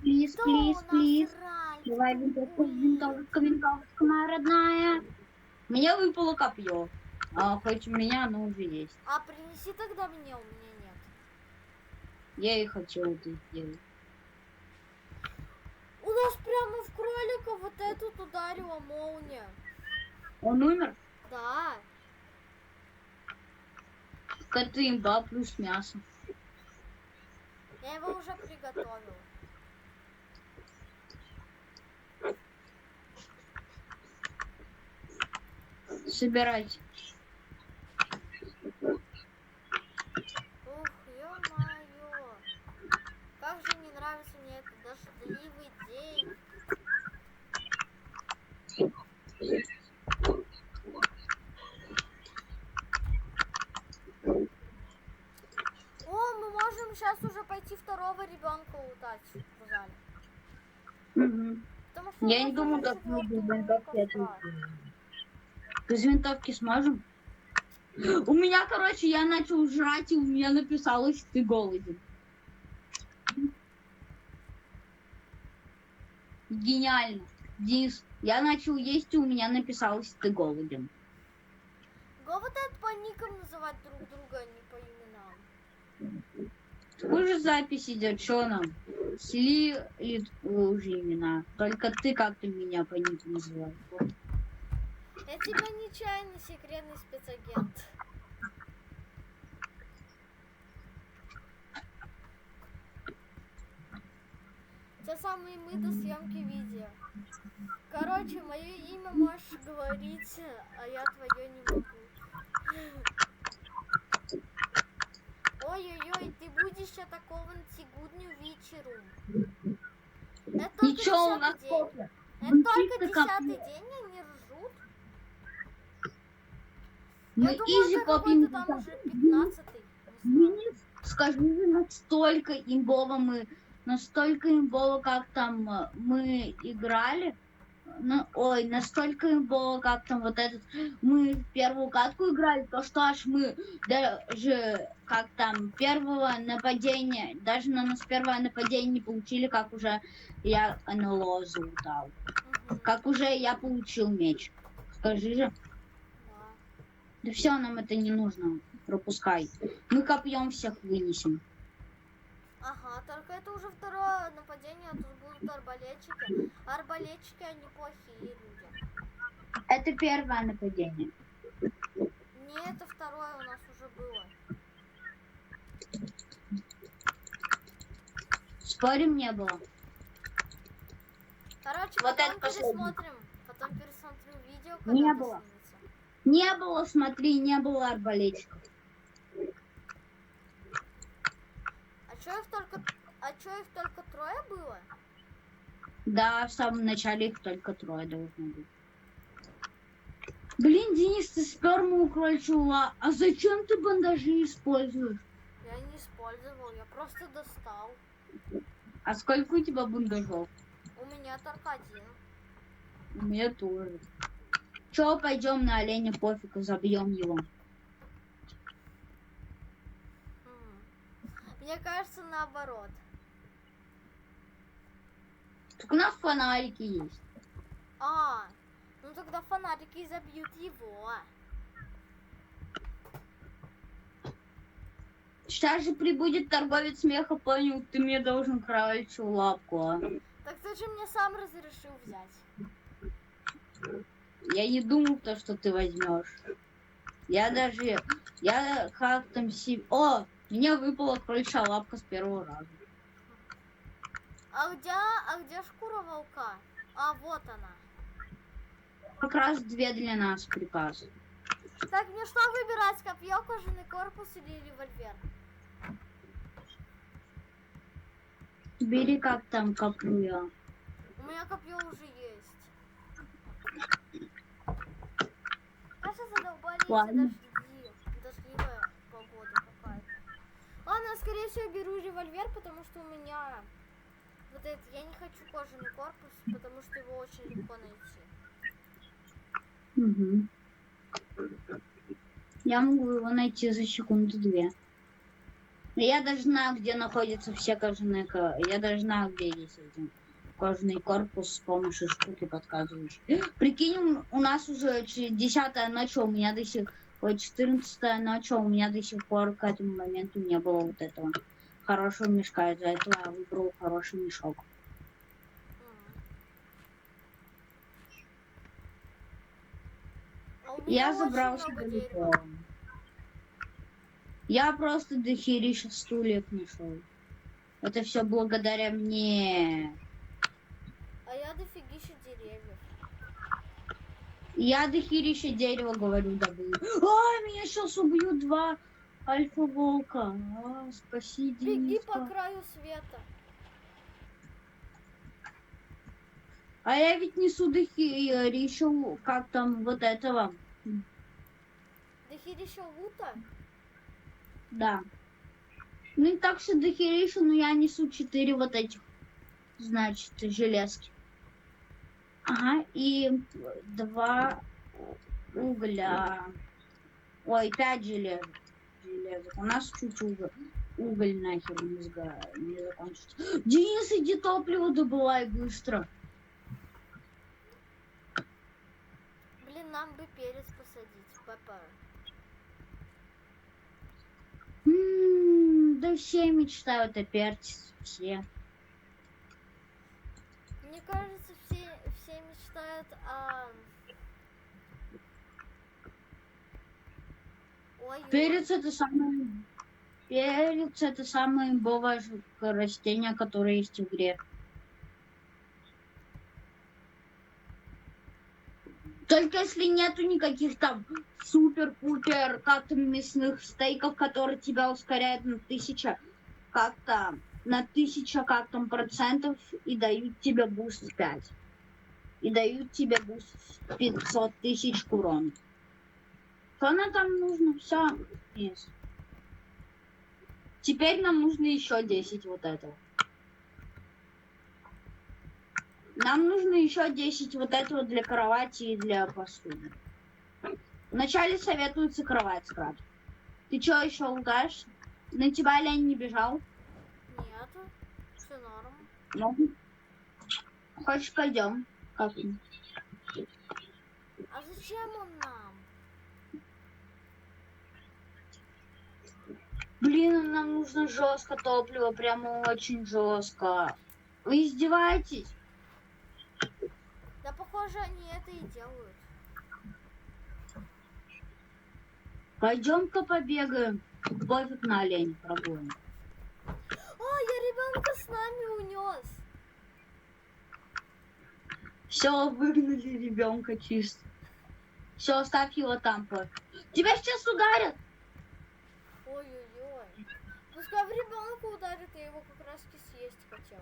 [SPEAKER 2] Плиз,
[SPEAKER 1] Кто у нас
[SPEAKER 2] плиз.
[SPEAKER 1] Ральф?
[SPEAKER 2] Давай, винтовка, моя родная. Мне выпало копье. Хоть у меня оно уже есть.
[SPEAKER 1] А принеси тогда мне, у меня нет.
[SPEAKER 2] Я и хотел это сделать.
[SPEAKER 1] У нас прямо в кролика вот этот ударила молния.
[SPEAKER 2] Он умер?
[SPEAKER 1] Да.
[SPEAKER 2] Это имба плюс мясо.
[SPEAKER 1] Я его уже приготовил.
[SPEAKER 2] Собирайте.
[SPEAKER 1] Ух, ё-моё. Как же не нравится мне этот дождливый день. О, мы можем сейчас уже пойти второго ребенка лутать в зале.
[SPEAKER 2] Угу.
[SPEAKER 1] Потому что
[SPEAKER 2] Я
[SPEAKER 1] у
[SPEAKER 2] не
[SPEAKER 1] нас
[SPEAKER 2] думаю,
[SPEAKER 1] уже
[SPEAKER 2] как мы без
[SPEAKER 1] четвёртый
[SPEAKER 2] винтовки
[SPEAKER 1] уровень
[SPEAKER 2] это
[SPEAKER 1] костра.
[SPEAKER 2] сделаем. Без винтовки сможем? У меня, короче, я начал жрать, и у меня написалось «ты голоден». Гениально. Денис, я начал есть, и у меня написалось «ты голоден».
[SPEAKER 1] Го вот это по никам называть друг друга, а не по именам.
[SPEAKER 2] Уже запись идет, что нам? Слили уже имена. Только ты как-то меня по нику называешь.
[SPEAKER 1] Я тебя нечаянно секретный спецагент. Те самые мы до съемки видео. Короче, мое имя можешь говорить, а я твое не могу. Ой-ой-ой, ты будешь атакован сегодня вечером. Это только
[SPEAKER 2] Ничего, у нас
[SPEAKER 1] 10-й день.
[SPEAKER 2] кофе.
[SPEAKER 1] Это
[SPEAKER 2] Ну,
[SPEAKER 1] только
[SPEAKER 2] чисто как
[SPEAKER 1] 10-й день они ржут.
[SPEAKER 2] мы
[SPEAKER 1] Я думала,
[SPEAKER 2] изи
[SPEAKER 1] это
[SPEAKER 2] копим.
[SPEAKER 1] какой-то там уже 15-й. Не знаю.
[SPEAKER 2] Денис, скажи же, настолько имбово, как там мы играли. Настолько имбово, как там вот этот, мы в первую катку играли, то что аж мы даже, как там, первого нападения, даже на нас первое нападение не получили, как уже я НЛО залутал.
[SPEAKER 1] Мгм.
[SPEAKER 2] Как уже я получил меч. Скажи же.
[SPEAKER 1] Да.
[SPEAKER 2] Да все, нам это не нужно. Пропускай. Мы копьем всех вынесем.
[SPEAKER 1] Ага, только это уже второе нападение, а тут будут арбалетчики. Арбалетчики, они плохие люди.
[SPEAKER 2] Это первое нападение.
[SPEAKER 1] Не, это второе у нас уже было.
[SPEAKER 2] Спорим, не было.
[SPEAKER 1] Короче,
[SPEAKER 2] Вот
[SPEAKER 1] потом
[SPEAKER 2] это последнее.
[SPEAKER 1] пересмотрю видео, когда
[SPEAKER 2] Не
[SPEAKER 1] это
[SPEAKER 2] было.
[SPEAKER 1] снимется.
[SPEAKER 2] Не было, смотри, не было арбалетчиков.
[SPEAKER 1] А чё их только трое было?
[SPEAKER 2] Да, в самом начале их только трое должно быть. Блин, Денис, ты спер мою крольчью лапу. А зачем ты бандажи используешь?
[SPEAKER 1] Я не использовал, я просто достал.
[SPEAKER 2] А сколько у тебя бандажов?
[SPEAKER 1] У меня только один.
[SPEAKER 2] У меня тоже. Че, пойдем на оленя, пофиг, забьем его.
[SPEAKER 1] Мне кажется, наоборот.
[SPEAKER 2] Так у нас фонарики есть.
[SPEAKER 1] Ну тогда фанатики забьют его.
[SPEAKER 2] Сейчас же прибудет торговец смеха, понял, ты мне должен крольчью лапку. А?
[SPEAKER 1] Так ты же мне сам разрешил взять.
[SPEAKER 2] Я не думал, что ты возьмешь. Я как там О, мне выпала крольчья лапка с первого раза.
[SPEAKER 1] А где шкура волка? А, вот она.
[SPEAKER 2] Как раз 2 для нас приказ.
[SPEAKER 1] Так, мне что выбирать, копье, кожаный корпус или револьвер?
[SPEAKER 2] Бери как там копье.
[SPEAKER 1] У меня копье уже есть. Кажется, задолбали эти
[SPEAKER 2] Ладно.
[SPEAKER 1] дожди. Дождливая погода какая-то. Ладно, скорее всего, беру револьвер, потому что у меня вот это, я не хочу кожаный корпус, потому что его очень легко найти.
[SPEAKER 2] Угу. Я могу его найти за секунду 2. Я даже знаю, где находятся все кожаные... Я даже знаю, где есть один кожаный корпус с помощью штуки подсказывающей. Прикинь, у нас уже 10-я ночь, у меня до сих... 14-я ночь, у меня до сих пор к этому моменту не было вот этого хорошего мешка. Из-за этого я выбрал хороший мешок.
[SPEAKER 1] А у меня
[SPEAKER 2] Я
[SPEAKER 1] очень
[SPEAKER 2] забрал
[SPEAKER 1] много
[SPEAKER 2] себе
[SPEAKER 1] дерева.
[SPEAKER 2] легко. Я просто дохерища стульев нашел. Это все благодаря мне.
[SPEAKER 1] А я дофигища деревьев.
[SPEAKER 2] Я дохерища дерева, говорю, добыл. Меня сейчас убьют 2 альфа-волка. Спаси,
[SPEAKER 1] Беги
[SPEAKER 2] Дениска.
[SPEAKER 1] по краю света.
[SPEAKER 2] А я ведь несу дохерища, как там, вот этого.
[SPEAKER 1] Дохерища лута?
[SPEAKER 2] Да. Ну и так что дохерища, но я несу 4 вот этих, значит, железки. Ага, и 2 угля. Ой, 5 железок. У нас чуть уголь нахер не закончится. Денис, иди топливо добывай быстро.
[SPEAKER 1] Блин, нам бы перец посадить. Пеппер.
[SPEAKER 2] Да все мечтают о перце. Все.
[SPEAKER 1] Мне кажется, все мечтают о... Ой,
[SPEAKER 2] Перец это самое имбовое растение, которое есть в игре. Только если нету никаких там супер-пупер, как там мясных стейков, которые тебя ускоряют на 1000, как там процентов и дают тебе буст 5. и дают тебе буст 500 тысяч урона. Что нам там нужно? Все. Есть. Теперь нам нужно еще 10 вот этого. Нам нужно еще 10 вот этого для кровати и для посуды. Вначале советуется кровать скрафтить. Ты что, еще лутаешь? На тебя олень не бежал?
[SPEAKER 1] Нет. Все норм.
[SPEAKER 2] Ну. Хочешь, пойдем? Как?
[SPEAKER 1] А зачем он нам?
[SPEAKER 2] Блин, нам нужно жестко топливо, прямо очень жестко. Вы издеваетесь?
[SPEAKER 1] Да, похоже, они это и делают.
[SPEAKER 2] Пойдем-ка побегаем. Пофиг на оленя прогоним.
[SPEAKER 1] Я ребенка с нами унес.
[SPEAKER 2] Все, выгнали ребенка чисто. Все, оставь его там, пофиг. Тебя сейчас ударят.
[SPEAKER 1] Ой-ой-ой. Пускай в ребенка ударит, я его как раз съесть хотел.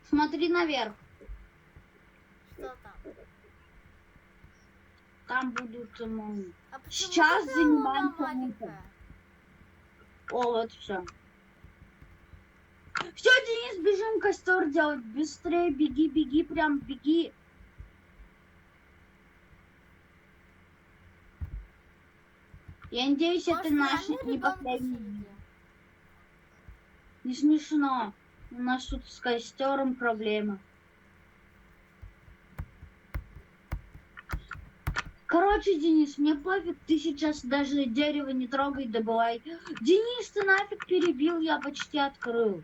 [SPEAKER 2] Смотри наверх.
[SPEAKER 1] Что там?
[SPEAKER 2] Там будут,
[SPEAKER 1] А почему
[SPEAKER 2] сейчас
[SPEAKER 1] такая
[SPEAKER 2] занимаемся
[SPEAKER 1] луна маленькая?
[SPEAKER 2] О, вот все. Все, Денис, бежим костер делать. Быстрее беги, беги, прям беги. Я надеюсь,
[SPEAKER 1] Может,
[SPEAKER 2] это наш
[SPEAKER 1] реально
[SPEAKER 2] не
[SPEAKER 1] ребенка
[SPEAKER 2] последний.
[SPEAKER 1] съели?
[SPEAKER 2] Не смешно. У нас тут с костером проблема. Короче, Денис, мне пофиг, ты сейчас даже дерево не трогай, добывай. Денис, ты нафиг перебил, я почти открыл.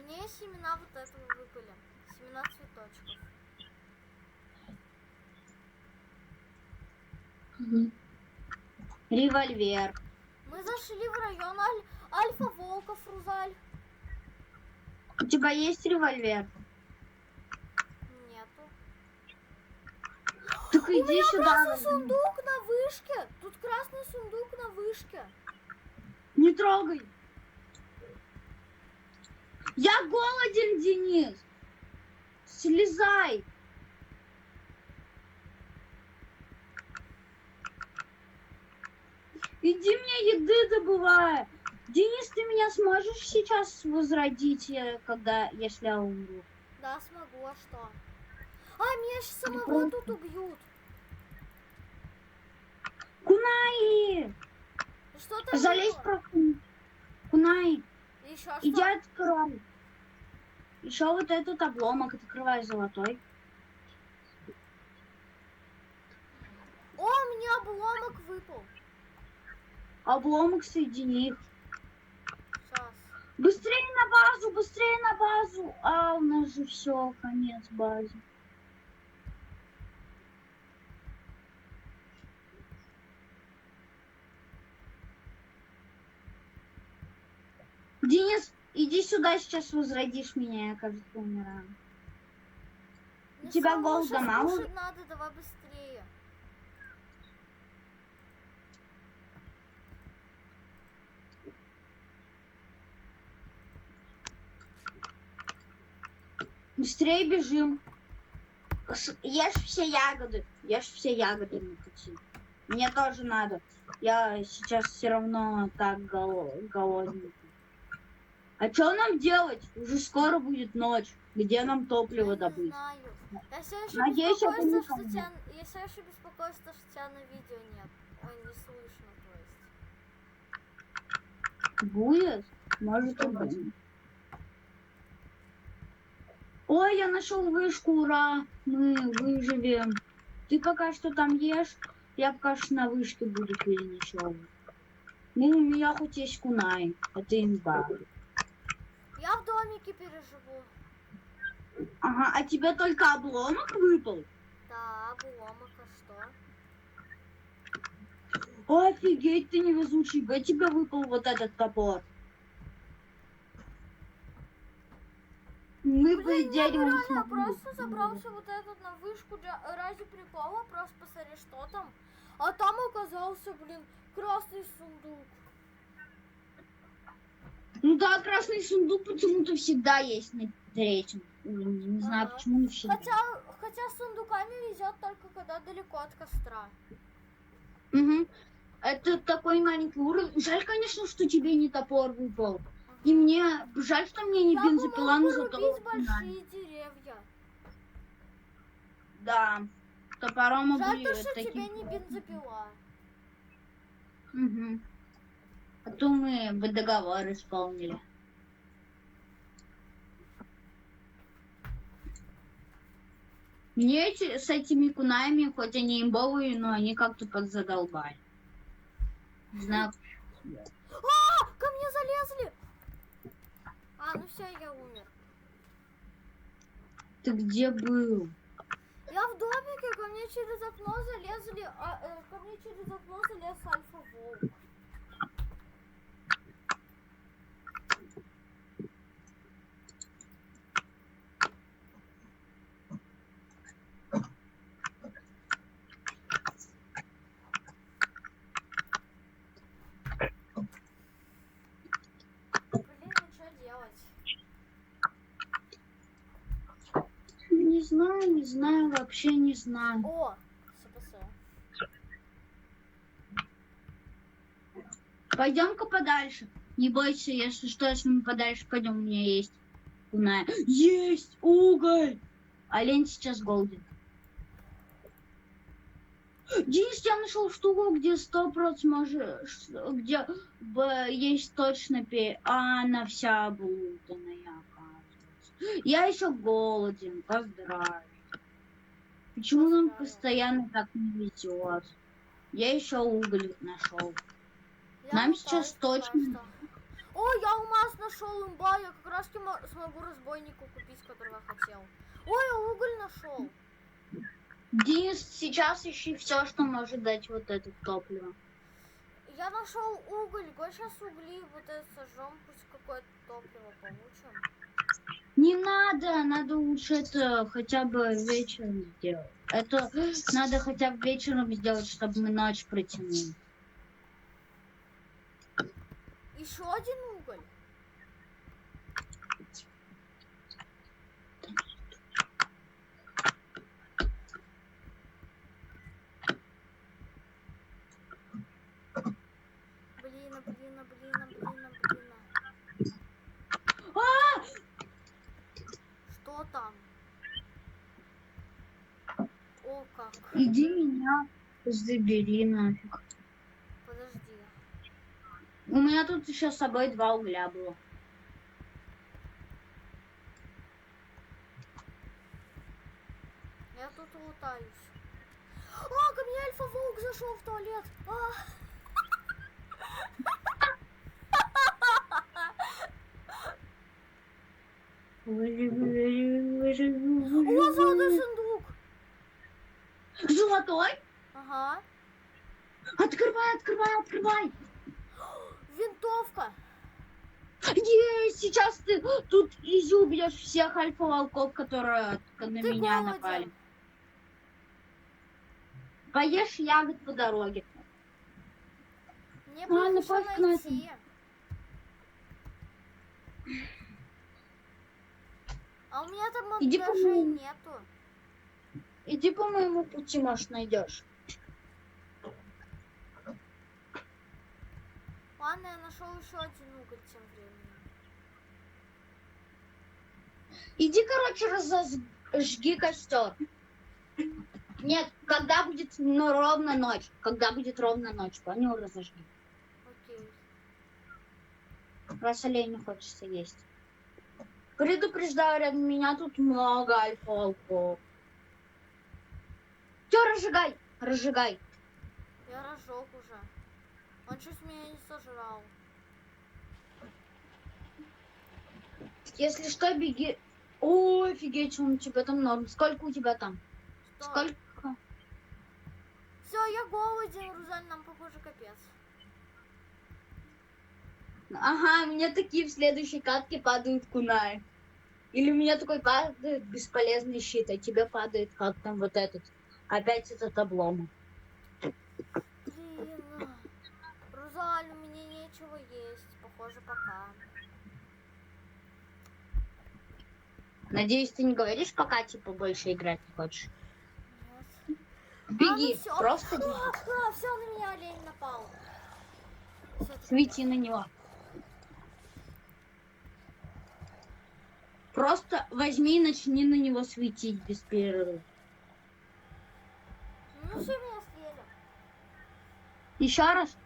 [SPEAKER 1] Мне семена вот этого выпали. Семена цветочков.
[SPEAKER 2] Револьвер.
[SPEAKER 1] Мы зашли в район Альфа-Волков, Рузаль.
[SPEAKER 2] У тебя есть револьвер?
[SPEAKER 1] Нету.
[SPEAKER 2] Так
[SPEAKER 1] У
[SPEAKER 2] иди
[SPEAKER 1] меня
[SPEAKER 2] сюда.
[SPEAKER 1] красный сундук на вышке. Тут красный сундук на вышке.
[SPEAKER 2] Не трогай. Я голоден, Денис. Слезай. Иди мне еды добывай. Денис, ты меня сможешь сейчас возродить, если я умру?
[SPEAKER 1] Да, смогу, а что? Меня сейчас самого тут убьют.
[SPEAKER 2] Кунаи!
[SPEAKER 1] Что там
[SPEAKER 2] Залезь
[SPEAKER 1] было?
[SPEAKER 2] просто. Кунаи,
[SPEAKER 1] Еще
[SPEAKER 2] иди
[SPEAKER 1] что?
[SPEAKER 2] открой. Еще вот этот обломок открывай золотой.
[SPEAKER 1] У меня обломок выпал.
[SPEAKER 2] Обломок соедини их.
[SPEAKER 1] Сейчас.
[SPEAKER 2] Быстрее на базу, быстрее на базу. А, у нас же все, конец базы. Денис, иди сюда, сейчас возродишь меня, я, кажется, умираю.
[SPEAKER 1] Мне
[SPEAKER 2] тебя
[SPEAKER 1] самому
[SPEAKER 2] голода
[SPEAKER 1] щас
[SPEAKER 2] мало?
[SPEAKER 1] кушать надо, давай быстрее.
[SPEAKER 2] Быстрее бежим. Ешь все ягоды. Ешь все ягоды на пути. Мне тоже надо. Я сейчас все равно так голодный. А что нам делать? Уже скоро будет ночь. Где нам топливо
[SPEAKER 1] Я не
[SPEAKER 2] добыть?
[SPEAKER 1] знаю. Я все еще
[SPEAKER 2] Надеюсь, это не
[SPEAKER 1] беспокоюсь, что
[SPEAKER 2] поможет.
[SPEAKER 1] тебя... Я все еще беспокоюсь, что тебя на видео нет. Ой, не слышно, то есть.
[SPEAKER 2] Будет? Может и будет. Ой, я нашел вышку, ура! Мы выживем. Ты пока что там ешь, я пока что на вышке буду переночевать. Ну, у меня хоть есть кунай, это имба.
[SPEAKER 1] Я в домике переживу.
[SPEAKER 2] Ага, а тебе только обломок выпал?
[SPEAKER 1] Да, обломок, а что?
[SPEAKER 2] Офигеть, ты невезучий, тебе выпал вот этот топор. Мы по
[SPEAKER 1] Блин,
[SPEAKER 2] дереву не
[SPEAKER 1] реально, я
[SPEAKER 2] смогли.
[SPEAKER 1] просто забрался вот этот на вышку ради прикола, просто посмотри, что там. А там оказался, блин, красный сундук.
[SPEAKER 2] Ну да, красный сундук почему-то всегда есть на третьем уровне. Не знаю,
[SPEAKER 1] Ага.
[SPEAKER 2] почему не всегда.
[SPEAKER 1] Хотя с сундуками везет только когда далеко от костра.
[SPEAKER 2] Мгм. Это такой маленький уровень. Жаль, конечно, что тебе не топор выпал. И
[SPEAKER 1] Ага.
[SPEAKER 2] мне жаль, что мне не
[SPEAKER 1] Я бы
[SPEAKER 2] бензопила,
[SPEAKER 1] мог
[SPEAKER 2] но
[SPEAKER 1] бы
[SPEAKER 2] зато...
[SPEAKER 1] рубить большие деревья.
[SPEAKER 2] Да, топором мы
[SPEAKER 1] Жаль
[SPEAKER 2] были
[SPEAKER 1] то, что
[SPEAKER 2] таким...
[SPEAKER 1] тебе не бензопила.
[SPEAKER 2] Мгм. А то мы бы договор исполнили. Мне с этими кунами, хоть они имбовые, но они как-то подзадолбали. Не знаю.
[SPEAKER 1] А, ко мне залезли! А, ну все, я умер.
[SPEAKER 2] Ты где был?
[SPEAKER 1] Я в домике, ко мне через окно залезли, ко мне через окно залез альфа-волк. Блин, ну что делать?
[SPEAKER 2] Не знаю, вообще не знаю.
[SPEAKER 1] О, СПС.
[SPEAKER 2] Пойдем-ка подальше. Не бойся, если что, если мы подальше пойдем, у меня есть куная. Есть уголь! Олень сейчас голоден. Денис, я нашел штуку, где 100% можешь, где есть точно она вся облутанная, оказывается. Я еще голоден, поздравь. Почему нам
[SPEAKER 1] Поздравил.
[SPEAKER 2] постоянно так не везет? Я еще уголь нашел.
[SPEAKER 1] Я
[SPEAKER 2] Нам
[SPEAKER 1] лутаюсь
[SPEAKER 2] сейчас
[SPEAKER 1] пока
[SPEAKER 2] точно...
[SPEAKER 1] что. О, я алмаз нашел, имба, я как раз смогу разбойнику купить, которого хотел. Ой, я уголь нашел.
[SPEAKER 2] Денис, сейчас ищи все, что может дать вот это топливо.
[SPEAKER 1] Я нашел уголь, го сейчас угли вот это сожжем, пусть какое-то топливо получим.
[SPEAKER 2] Не надо, надо лучше это хотя бы вечером сделать. Это надо хотя бы вечером сделать, чтобы мы ночь протянули.
[SPEAKER 1] Еще один уголь. Блин.
[SPEAKER 2] А!
[SPEAKER 1] Что там? О, как.
[SPEAKER 2] Иди меня забери нафиг.
[SPEAKER 1] Подожди.
[SPEAKER 2] У меня тут еще с собой 2 угля было.
[SPEAKER 1] Я тут лутаюсь. А, ко мне альфа-волк зашел в туалет. О, золотой сундук.
[SPEAKER 2] Золотой?
[SPEAKER 1] Ага.
[SPEAKER 2] Открывай.
[SPEAKER 1] Винтовка.
[SPEAKER 2] Есть, сейчас ты тут изубьешь всех альфа-волков, которые на
[SPEAKER 1] Ты
[SPEAKER 2] меня
[SPEAKER 1] голоден.
[SPEAKER 2] напали. Поешь ягод по дороге.
[SPEAKER 1] Мне бы
[SPEAKER 2] Ладно,
[SPEAKER 1] их еще
[SPEAKER 2] пофиг на это.
[SPEAKER 1] найти. А у меня там
[SPEAKER 2] Иди
[SPEAKER 1] даже
[SPEAKER 2] по-моему.
[SPEAKER 1] нету.
[SPEAKER 2] Иди по моему пути, может, найдешь.
[SPEAKER 1] Ладно, я нашел еще один уголь тем временем.
[SPEAKER 2] Иди, короче, разожги костер. Нет, когда будет ровно ночь. Когда будет ровно ночь, понял, разожги.
[SPEAKER 1] Окей.
[SPEAKER 2] Раз оленя хочется есть. Предупреждаю, рядом меня тут много альфа-волков. Все, разжигай.
[SPEAKER 1] Я разжег уже. Он чуть меня не сожрал.
[SPEAKER 2] Если что, беги. О, офигеть, у тебя там норм. Сколько у тебя там?
[SPEAKER 1] Что?
[SPEAKER 2] Сколько?
[SPEAKER 1] Все, я голоден, Рузаль, нам похоже капец.
[SPEAKER 2] Ага, мне такие в следующей катке падают кунаи. Или у меня такой падает бесполезный щит, а тебе падает как там вот этот. Опять этот облом.
[SPEAKER 1] Блин. Рузаль, у меня нечего есть. Похоже, пока.
[SPEAKER 2] Надеюсь, ты не говоришь, пока типа больше играть не хочешь.
[SPEAKER 1] Нет.
[SPEAKER 2] Беги,
[SPEAKER 1] всё.
[SPEAKER 2] просто беги.
[SPEAKER 1] Все, на меня олень напал. Всё, ты
[SPEAKER 2] Свети на него. Просто возьми и начни на него светить без перерыва.
[SPEAKER 1] Ну все, меня съели.
[SPEAKER 2] Еще раз.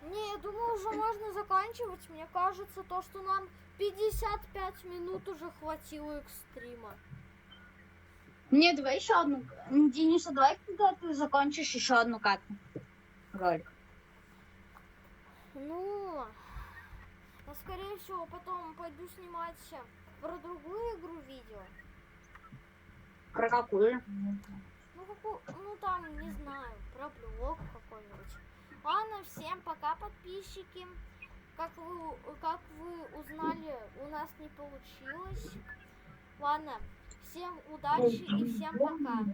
[SPEAKER 1] Не, я думаю, уже можно заканчивать. Мне кажется, то, что нам 55 минут уже хватило экстрима.
[SPEAKER 2] Не, давай еще одну. Дениса, давай, когда ты закончишь, еще одну катку. Ролик.
[SPEAKER 1] Ну, я, скорее всего, потом пойду снимать про другую игру видео.
[SPEAKER 2] Про какую?
[SPEAKER 1] Ну, ну там, не знаю, про блог какой-нибудь. Ладно, всем пока, подписчики. Как вы узнали, у нас не получилось. Ладно, всем удачи и всем пока.